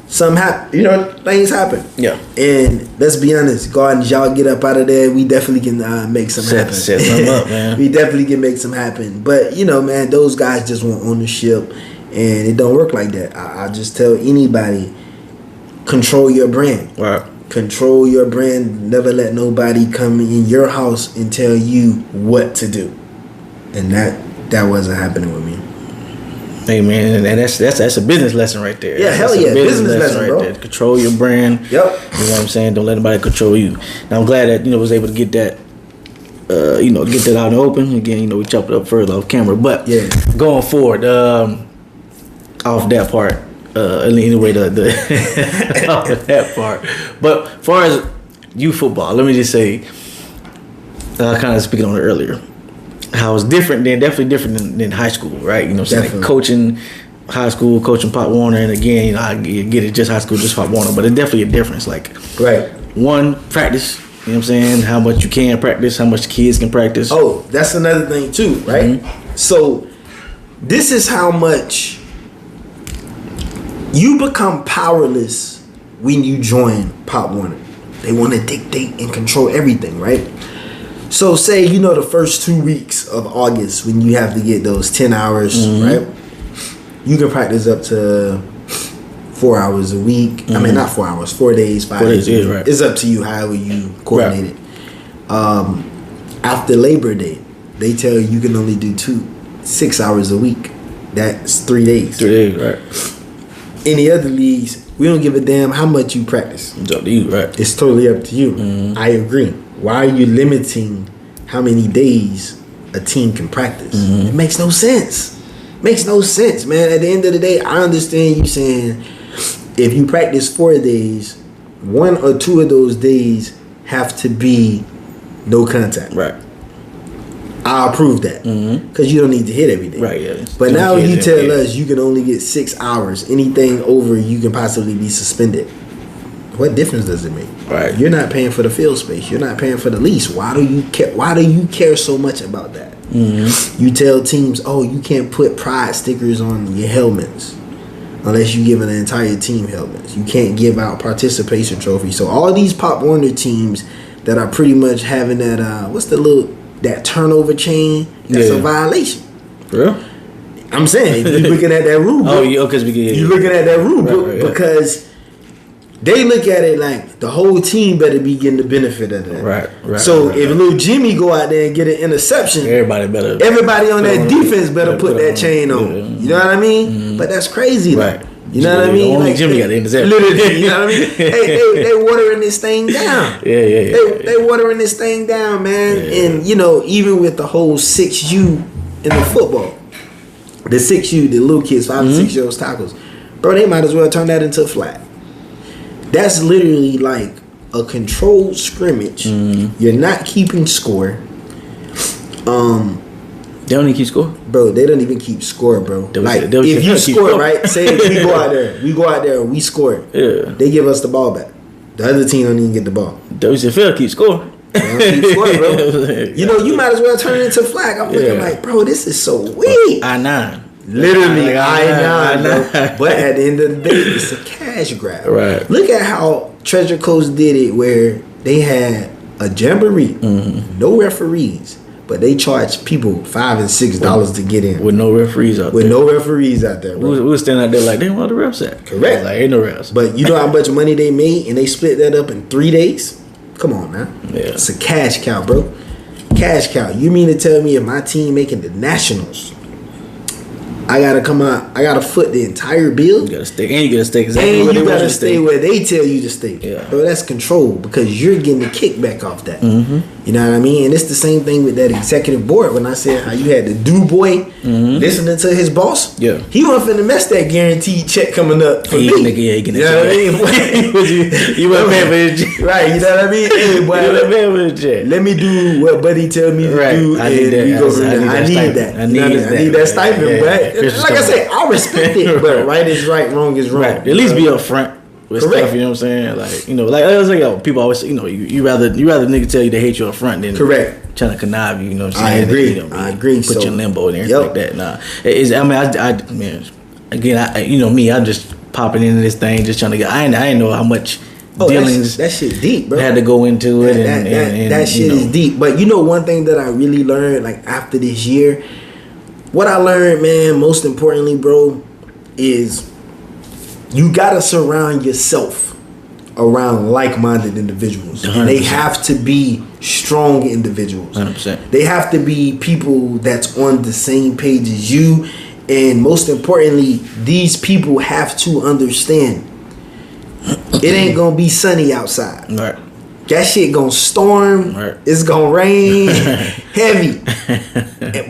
things happen. Yeah. And let's be honest, Gardens, y'all get up out of there, we definitely can make some happen. Set something up, man. We definitely can make some happen. But, you know, man, those guys just want ownership, and it don't work like that. I just tell anybody, control your brand. Right. Control your brand. Never let nobody come in your house and tell you what to do. And that wasn't happening with me. Hey man, and that's a business lesson right there. Yeah, hell yeah, business lesson right there. Control your brand. Yep. You know what I'm saying? Don't let anybody control you. Now I'm glad that was able to get that. Get that out in the open. Again, we chopped it up further off camera, but going forward, off that part. Anyway, the off of that part. But as far as youth football, let me just say, kind of speaking on it earlier, how it's definitely different than high school, right? You know what I'm saying? Like coaching high school, coaching Pop Warner, and again, I get it, just high school, just Pop Warner, but it's definitely a difference. Like, right. One, practice, you know what I'm saying? How much you can practice, how much the kids can practice. Oh, that's another thing too, right? So, this is how much you become powerless when you join Pop Warner. They want to dictate and control everything, right? So say, the first 2 weeks of August when you have to get those 10 hours, right? You can practice up to 4 hours a week. I mean, not 4 hours, 4 days, 5 days a week. Right. It's up to you however you coordinate it. After Labor Day, they tell you can only do 6 hours a week. That's 3 days. 3 days, right. Any other leagues, we don't give a damn how much you practice. It's up to you, right? It's totally up to you. I agree. Why are you limiting how many days a team can practice? It makes no sense. Makes no sense, man. At the end of the day, I understand you saying if you practice 4 days, 1 or 2 of those days have to be no contact. Right. I approve that because you don't need to hit every day. Right, yeah. But now you tell us you can only get 6 hours. Anything over, you can possibly be suspended. What difference does it make? Right. You're not paying for the field space. You're not paying for the lease. Why do you care? Why do you care so much about that? You tell teams, oh, you can't put pride stickers on your helmets unless you give an entire team helmets. You can't give out participation trophies. So all these Pop Warner teams that are pretty much having that that turnover chain, that's a violation. For real? I'm saying, if you're looking at that rule book, you're looking at that rule book because they look at it like the whole team better be getting the benefit of that. Right. So if little Jimmy go out there and get an interception, everybody on that defense better put that chain on. You know what I mean? But that's crazy, right? You know what I mean? Only Jimmy got the interception. Literally, you know what I mean? They watering this thing down. They watering this thing down, man. And even with the whole 6U in the football, the 6U, the little kids, 5 and 6 year olds tackles, bro, they might as well turn that into a flag. That's literally like a controlled scrimmage. You're not keeping score. They don't even keep score? Bro, they don't even keep score, bro. If you score, right? Say we go out there and we score. Yeah. They give us the ball back. The other team don't even get the ball. WCFL keeps scoring. Keep scoring, bro. You know, you might as well turn it into flag. I'm looking like, bro, this is so weak. I-9. Literally, I-9, bro. But at the end of the day, it's a cash grab. Right. Look at how Treasure Coast did it, where they had a jamboree, no referees, but they charged people $5 and $6 to get in. With no referees out there. With no referees out there, bro. We were standing out there like, damn, where the refs at? Correct. Like, ain't no refs. But you know how much money they made, and they split that up in 3 days? Come on, man. Yeah. It's a cash cow, bro. Cash cow. You mean to tell me if my team making the Nationals, I gotta come out, I gotta foot the entire bill? You gotta stay, and you gotta stay exactly and where you they gotta want stay where they tell you to stay. Yeah. Bro, that's control, because you're getting the kickback off that. You know what I mean? And it's the same thing with that executive board. When I said how you had the do boy listening to his boss, he wasn't finna mess that guaranteed check coming up for me. Nigga, he you know what I mean? You wasn't paying for his check. Right, you know what I mean? Hey, boy, let me do what Buddy tell me to do, and we go from there. I need that. I need that stipend, but like I say, I respect it, but right is right, wrong is wrong. Right. At least be upfront with stuff, you know what I'm saying? Like, you know, like I was like, people always say, you know, you rather nigga tell you they hate you up front than trying to connive you, you know what I'm saying? I agree. You know, I agree. Put you in limbo and everything like that. Nah. You know me, I'm just popping into this thing, just trying to get, I ain't know how much dealings that shit deep, bro. Had to go into it. That shit is deep. But you know one thing that I really learned, like after this year, what I learned, man, most importantly, bro, is you gotta surround yourself around like-minded individuals. 100%. They have to be strong individuals. 100%. They have to be people that's on the same page as you, and most importantly, these people have to understand it ain't gonna be sunny outside. Right. That shit gonna storm. Right. It's gonna rain heavy.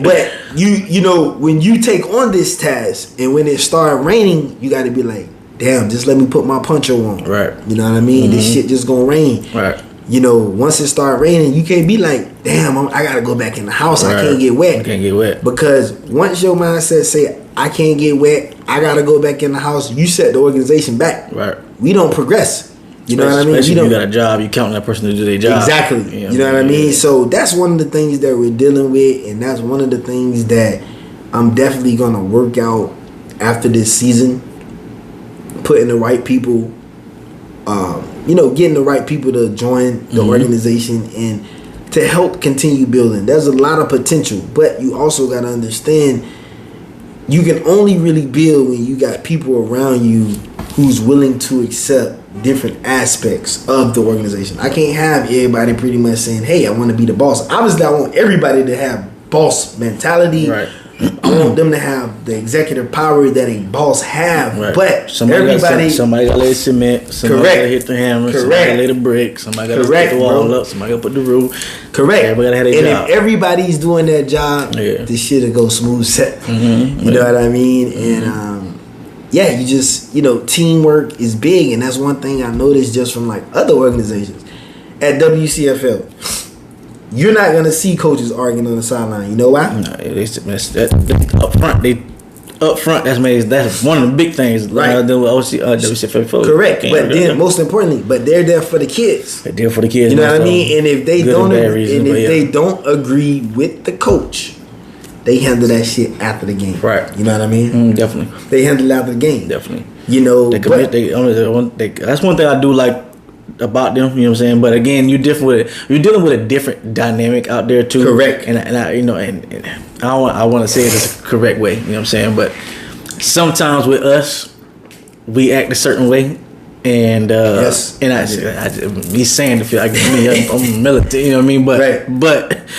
But you know, when you take on this task and when it start raining, you gotta be like, damn, just let me put my poncho on. Right. You know what I mean? This shit just gonna rain. Right. You know, once it start raining, you can't be like, damn, I gotta go back in the house. Right. I can't get wet. I can't get wet. Because once your mindset say, I can't get wet, I gotta go back in the house, you set the organization back. Right. We don't progress. You know what I mean? Especially if you got a job, you counting that person to do their job. Exactly. You know what I mean? So that's one of the things that we're dealing with, and that's one of the things that I'm definitely gonna work out after this season. Putting the right people, you know, getting the right people to join the organization and to help continue building. There's a lot of potential, but you also gotta understand you can only really build when you got people around you who's willing to accept different aspects of the organization. I can't have everybody pretty much saying, hey, I want to be the boss. Obviously, I want everybody to have boss mentality. Right. I want them to have the executive power that a boss have. Right. But somebody gotta lay cement, somebody gotta hit the hammer, somebody gotta lay the brick, somebody gotta put the wall up, somebody gotta put the roof. Correct. Everybody gotta have their job. If everybody's doing their job, this shit'll go smooth set. You know what I mean? And you just, you know, teamwork is big, and that's one thing I noticed just from like other organizations. At WCFL, you're not gonna see coaches arguing on the sideline. You know why? No, up front. That's one of the big things. Right. WCFL. Correct. But then, most importantly, they're there for the kids. They're there for the kids. You know what I mean? And if they don't agree with the coach, they handle that shit after the game. Right. You know what I mean? Definitely. They handle it after the game. Definitely. You know, that's one thing I do like about them. You know what I'm saying? But again, you're dealing with a different dynamic out there too. Correct. And I, you know, and I want to say it the correct way. You know what I'm saying? But sometimes with us, we act a certain way. And me saying to feel like I'm militant, you know what I mean? But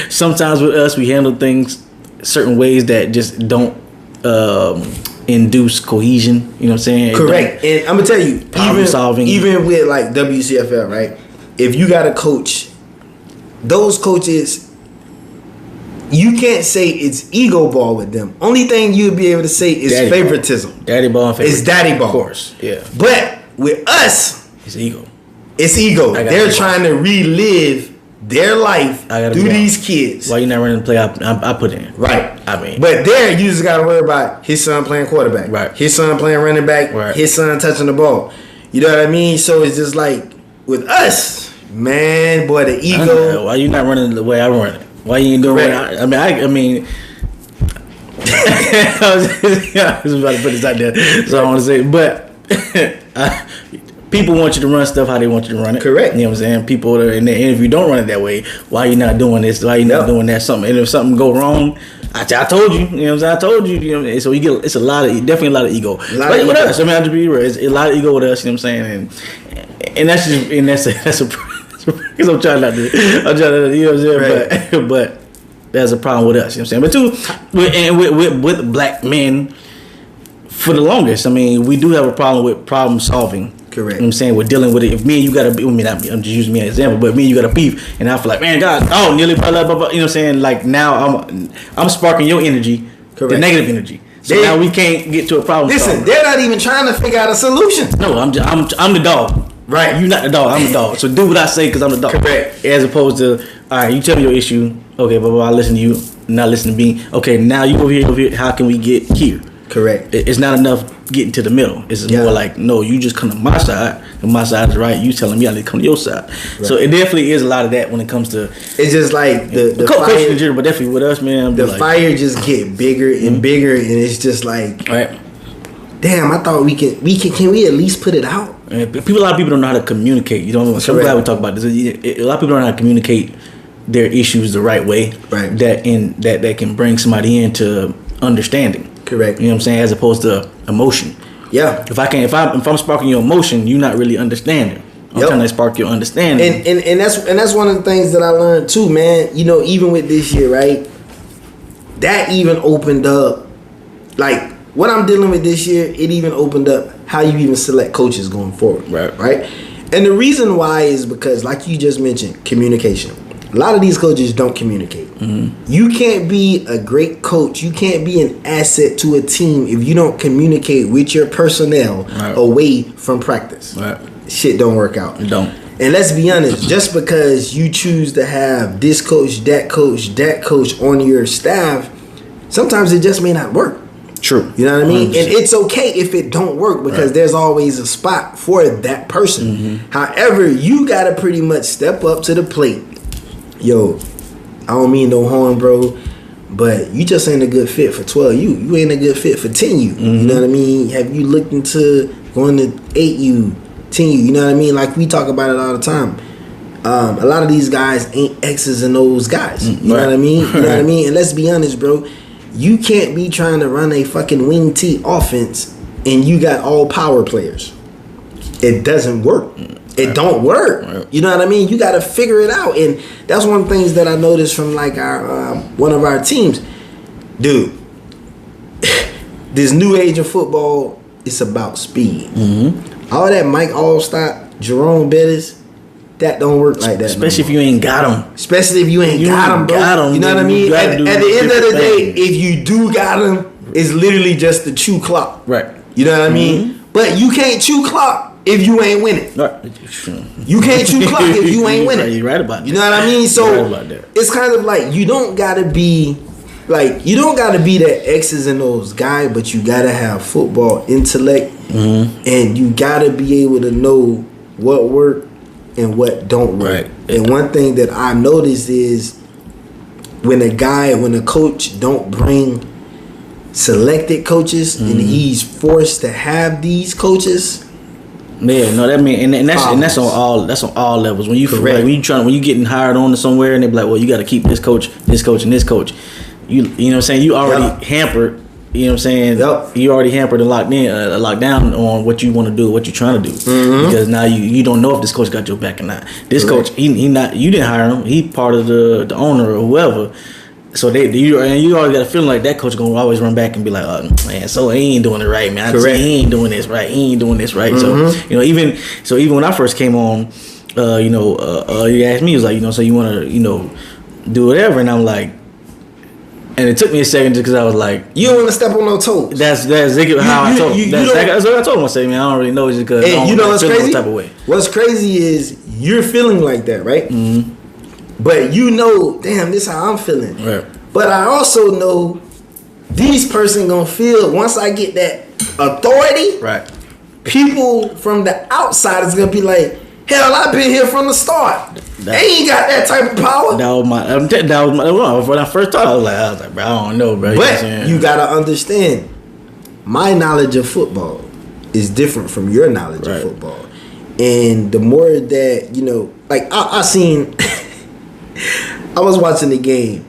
sometimes with us, we handle things certain ways that just don't induce cohesion. You know what I'm saying? Correct. And I'm gonna tell you, even with like WCFL, right? If you got a coach, those coaches, you can't say it's ego ball with them. Only thing you'd be able to say is daddy favoritism. Ball. Daddy ball and favoritism. It's daddy ball. Of course, yeah. But with us, it's ego. It's ego. They're trying to relive their life through these kids. Why you not running the play I put in? Right. I mean. But there, you just got to worry about his son playing quarterback. Right. His son playing running back. Right. His son touching the ball. You know what I mean? So it's just like with us, man, boy, the ego. Why you not running the way I run it? Why you ain't doing it? I mean, I was about to put this out there, so I want to say, but people want you to run stuff how they want you to run it. Correct. You know what I'm saying? People, and if you don't run it that way, why you not doing this? Why you not doing that? Something, and if something go wrong, I told you. You know what I'm saying? I told you. You know, so you get it's definitely a lot of ego. But with us, I mean, I have to be real. It's a lot of ego with us. You know what I'm saying? And that's a because I'm trying not to. You know what I'm saying? Right. But there's a problem with us. You know what I'm saying? But too, with black men, for the longest, I mean, we do have a problem with problem solving. Correct. You know what I'm saying? We're dealing with it. If me and you got a beef, I'm just using me as an example, but me and you got a beef, and I feel like, man, God, nearly blah, blah, blah, blah. You know what I'm saying? Like now I'm sparking your energy, the negative energy. So now we can't get to a problem. Listen, they're not even trying to figure out a solution. No, I'm the dog. Right. You're not the dog. I'm the dog. So do what I say because I'm the dog. Correct. As opposed to, all right, you tell me your issue. Okay, but I listen to you. Not listen to me. Okay, now you over here. How can we get here? Correct. It's not enough getting to the middle. It's more like, no, you just come to my side, and my side is right. You telling me I need to come to your side. Right. So it definitely is a lot of that when it comes to. It's just like the fire in general, but definitely with us, man. The fire just get bigger and bigger, and it's just like, right. Damn, I thought we can we at least put it out? A lot of people don't know how to communicate. You know, so I'm glad we talk about this. A lot of people don't know how to communicate their issues the right way. Right. That can bring somebody into understanding. Correct. You know what I'm saying? As opposed to emotion. Yeah. If I'm sparking your emotion, you're not really understanding. I'm trying to spark your understanding. And that's one of the things that I learned too, man. You know, even with this year, right? That even opened up, like what I'm dealing with this year. It even opened up how you even select coaches going forward. Right. And the reason why is because, like you just mentioned, communication. A lot of these coaches don't communicate. Mm-hmm. You can't be a great coach. You can't be an asset to a team if you don't communicate with your personnel away from practice. Right. Shit don't work out. It don't. And let's be honest, just because you choose to have this coach, that coach on your staff, sometimes it just may not work. True. You know what I mean? 100%. And it's okay if it don't work because there's always a spot for that person. Mm-hmm. However, you got to pretty much step up to the plate. Yo, I don't mean no harm, bro, but you just ain't a good fit for 12U. You ain't a good fit for 10U. Mm-hmm. You know what I mean? Have you looked into going to 8U, 10U? You know what I mean? Like we talk about it all the time. A lot of these guys ain't X's and O's guys. You know what I mean? You know what I mean? And let's be honest, bro. You can't be trying to run a fucking wing T offense and you got all power players. It doesn't work. It don't work. You know what I mean? You got to figure it out. And that's one of the things that I noticed from like our one of our teams. Dude, this new age of football, it's about speed. Mm-hmm. All that Mike Allstott, Jerome Bettis, that don't work like that. Especially if you ain't got them. Especially if you ain't got them, bro. You know what I mean? At the end of the day, if you do got them, it's literally just the chew clock. Right. You know what I mean? But you can't chew clock if you ain't winning. Right. You can't chew clock if you ain't winning. You're right about that. You know what I mean? So it's kind of like you don't gotta be that X's and O's guy, but you gotta have football intellect, and you gotta be able to know what work and what don't work. Right. And one thing that I noticed is when a coach don't bring selected coaches and he's forced to have these coaches. Yeah, no, that mean and that's on all levels. When you when you getting hired on to somewhere and they be like, well, you got to keep this coach, and this coach. You know what I'm saying? You already hampered. You know what I'm saying? Yep. You already hampered and locked down on what you want to do, what you're trying to do. Mm-hmm. Because now you don't know if this coach got your back or not. This coach, he not, you didn't hire him. He part of the owner or whoever. So you always got a feeling like that coach gonna always run back and be like, oh, man, so he ain't doing it right, man. Correct. He ain't doing this right. He ain't doing this right. Mm-hmm. So even when I first came on, he asked me, he was like, so you want to do whatever, and I'm like. And it took me a second just because I was like, you don't want to step on no toes. That's how I told him. That's what I told him. I said, man, I don't really know just because I don't what's crazy? Type of way. What's crazy is you're feeling like that, right? Mm-hmm. But damn, this is how I'm feeling. Right. But I also know these person gonna feel once I get that authority. Right. people from the outside is gonna be like, hell, I've been here from the start. They ain't got that type of power. That was my. When I first thought, I was like, bro, I don't know, bro. But you gotta understand, my knowledge of football is different from your knowledge of football, and the more that like I seen, I was watching the game,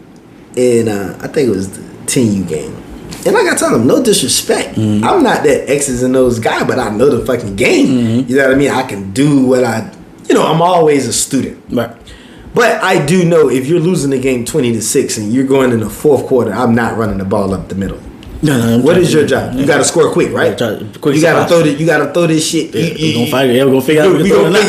and I think it was the 10U game. And I gotta tell them, no disrespect. Mm-hmm. I'm not that X's and O's guy, but I know the fucking game. Mm-hmm. You know what I mean? I can do what I'm always a student. Right. But I do know if you're losing the game 20-6 and you're going in the fourth quarter, I'm not running the ball up the middle. No, what is your job? You gotta score quick, right? You gotta throw this shit. We're gonna figure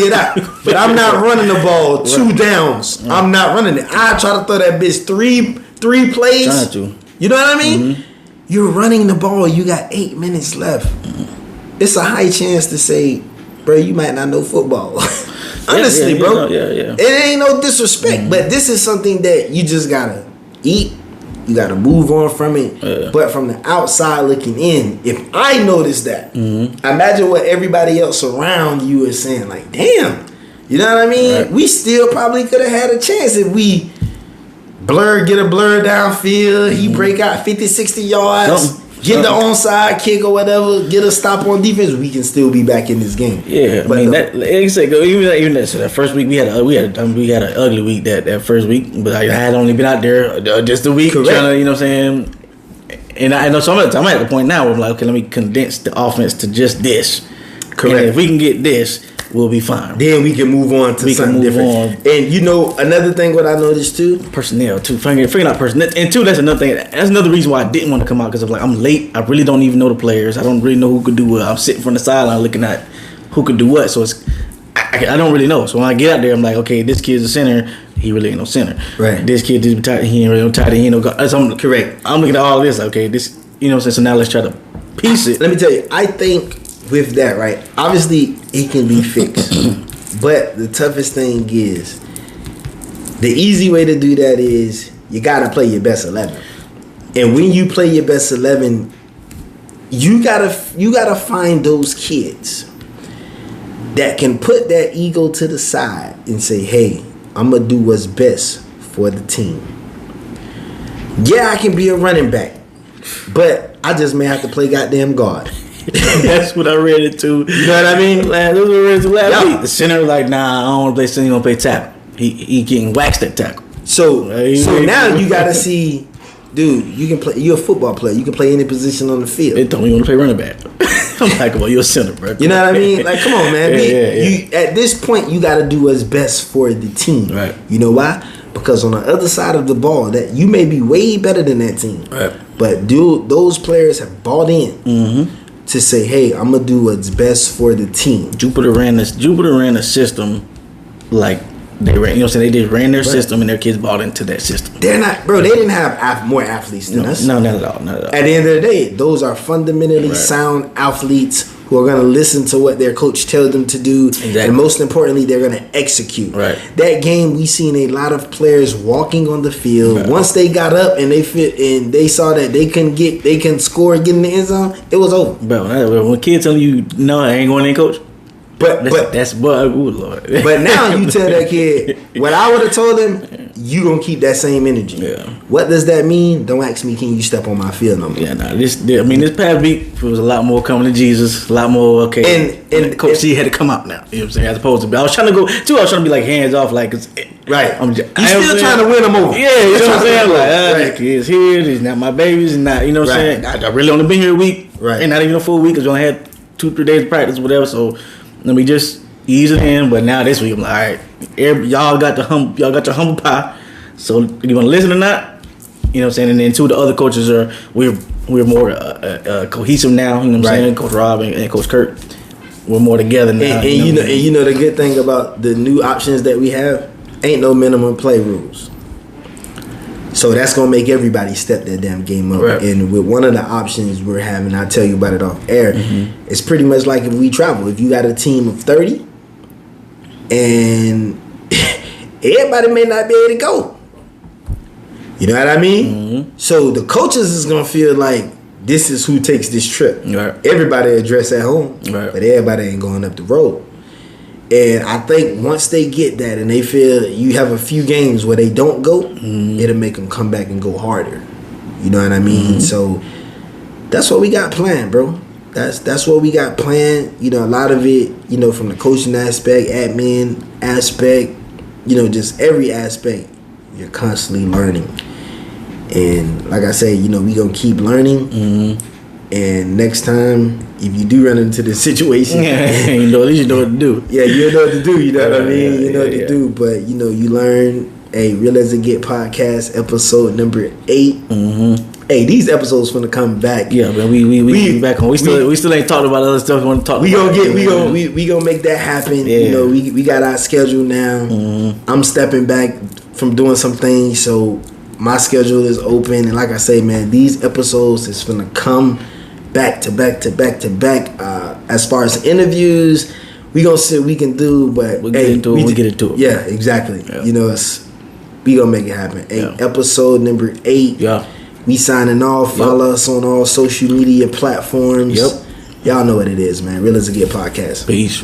it out. But I'm not running the ball 2 downs. Right. I'm not running it. I try to throw that bitch three plays. Trying to. You know what I mean? Mm-hmm. You're running the ball. You got 8 minutes left. Mm-hmm. It's a high chance to say, bro, you might not know football. Honestly, bro. It ain't no disrespect, mm-hmm. but this is something that you just gotta eat. You gotta move on from it. Yeah. But from the outside looking in, if I notice that, mm-hmm. imagine what everybody else around you is saying. Like, damn, you know what I mean? Right. We still probably could have had a chance if we get a blur downfield. He break out 50, 60 yards. Get the onside kick or whatever. Get a stop on defense. We can still be back in this game. Yeah, but I mean, like I said, even that. So that first week we had an ugly week that first week. But I had only been out there just a week, correct. Trying to, you know what I'm saying. And I know I'm at the point now where I'm like, okay, let me condense the offense to just this. Correct. And if we can get this, we'll be fine. Then we can move on to something different. And another thing what I noticed too? Personnel too. Figuring out personnel. And two, that's another thing. That's another reason why I didn't want to come out, because I'm late. I really don't even know the players. I don't really know who could do what. I'm sitting from the sideline looking at who could do what. So I don't really know. So when I get out there, I'm like, okay, this kid's a center. He really ain't no center. Right. This kid is tight. He ain't really no tight. He ain't no guard. So I'm correct. I'm looking at all this. Like, okay, this. You know what I'm saying? So now let's try to piece it. Let me tell you. I think with that, right? Obviously, it can be fixed. But the toughest thing is, the easy way to do that is you gotta play your best 11. And when you play your best 11, you gotta find those kids that can put that ego to the side and say, hey, I'm gonna do what's best for the team. Yeah, I can be a running back, but I just may have to play goddamn guard. That's what I read it too. You know what I mean? That's what I read it last week. The center was like, nah, I don't want to play center. He don't play tackle. He getting waxed at tackle. So now you gotta see, dude. You can play. You're a football player. You can play any position on the field. It don't even want to play running back. I'm like, well, you're a center, bro. You know what I mean? Like, come on, man. You at this point, you gotta do what's best for the team. Right. You know why? Because on the other side of the ball, that you may be way better than that team. Right. But those players have bought in. Mm-hmm. To say, hey, I'm gonna do what's best for the team. Jupiter ran a system like they ran. You know what I'm saying? They just ran their system, and their kids bought into that system. They're not, bro. They didn't have more athletes than us. No, not at all. Not at all. At the end of the day, those are fundamentally sound athletes who are gonna listen to what their coach tells them to do, exactly. And most importantly, they're gonna execute. Right. That game, we seen a lot of players walking on the field. Right. Once they got up and they saw that they can score and get in the end zone, it was over. Bro, when kids tell you no, I ain't going in, coach. That's what. Ooh, Lord. But now you tell that kid, what I would have told him, you gonna keep that same energy. Yeah. What does that mean? Don't ask me, can you step on my field no more? Yeah, this past week it was a lot more coming to Jesus, a lot more okay. And Coach C had to come out now. You know what I'm saying? As opposed to, I was trying to be like hands off, like right. You still trying to win them over. Yeah, you know what I'm saying? Like, the kids here, these not my babies, and not, you know what I'm saying? I really only been here a week, right? And not even a full week, because we only had 2-3 days of practice, whatever. So let me just ease it in. But now this week, I'm like, all right, y'all got your humble pie. So you want to listen or not? You know what I'm saying? And then two of the other coaches we're more cohesive now. You know what I'm saying? Coach Rob and Coach Kurt, we're more together now. And you know the good thing about the new options that we have, ain't no minimum play rules. So that's gonna make everybody step their damn game up. Right. And with one of the options we're having, I'll tell you about it off air. Mm-hmm. It's pretty much like if we travel. If you got a team of 30, and everybody may not be able to go. You know what I mean? Mm-hmm. So the coaches is gonna feel like this is who takes this trip. Right. Everybody address at home, right. but everybody ain't going up the road. And I think once they get that and they feel you have a few games where they don't go, it'll make them come back and go harder. You know what I mean? So that's what we got planned, bro. That's what we got planned. You know, a lot of it, you know, from the coaching aspect, admin aspect, you know, just every aspect, you're constantly learning. And like I say, you know, we gonna keep learning. And next time, if you do run into this situation, you know, at least you know what to do. Yeah, you know what to do. You know what I mean? You know what to do. But you know, you learn. Hey, Real As It Get podcast episode number 8. Hey, these episodes finna come back. Yeah, man, we back on. We still ain't talked about other stuff we want to talk. We gonna make that happen. Yeah. You know, we got our schedule now. I'm stepping back from doing some things, so my schedule is open. And like I say, man, these episodes is finna come back to back to back to back. As far as interviews, we gonna see what we can do, but we get into it. Yeah, exactly. Yeah. You know, we gonna make it happen. Hey, episode number 8. Yeah. We signing off. Follow us on all social media platforms. Y'all know what it is, man. Real As It Get podcast. Peace.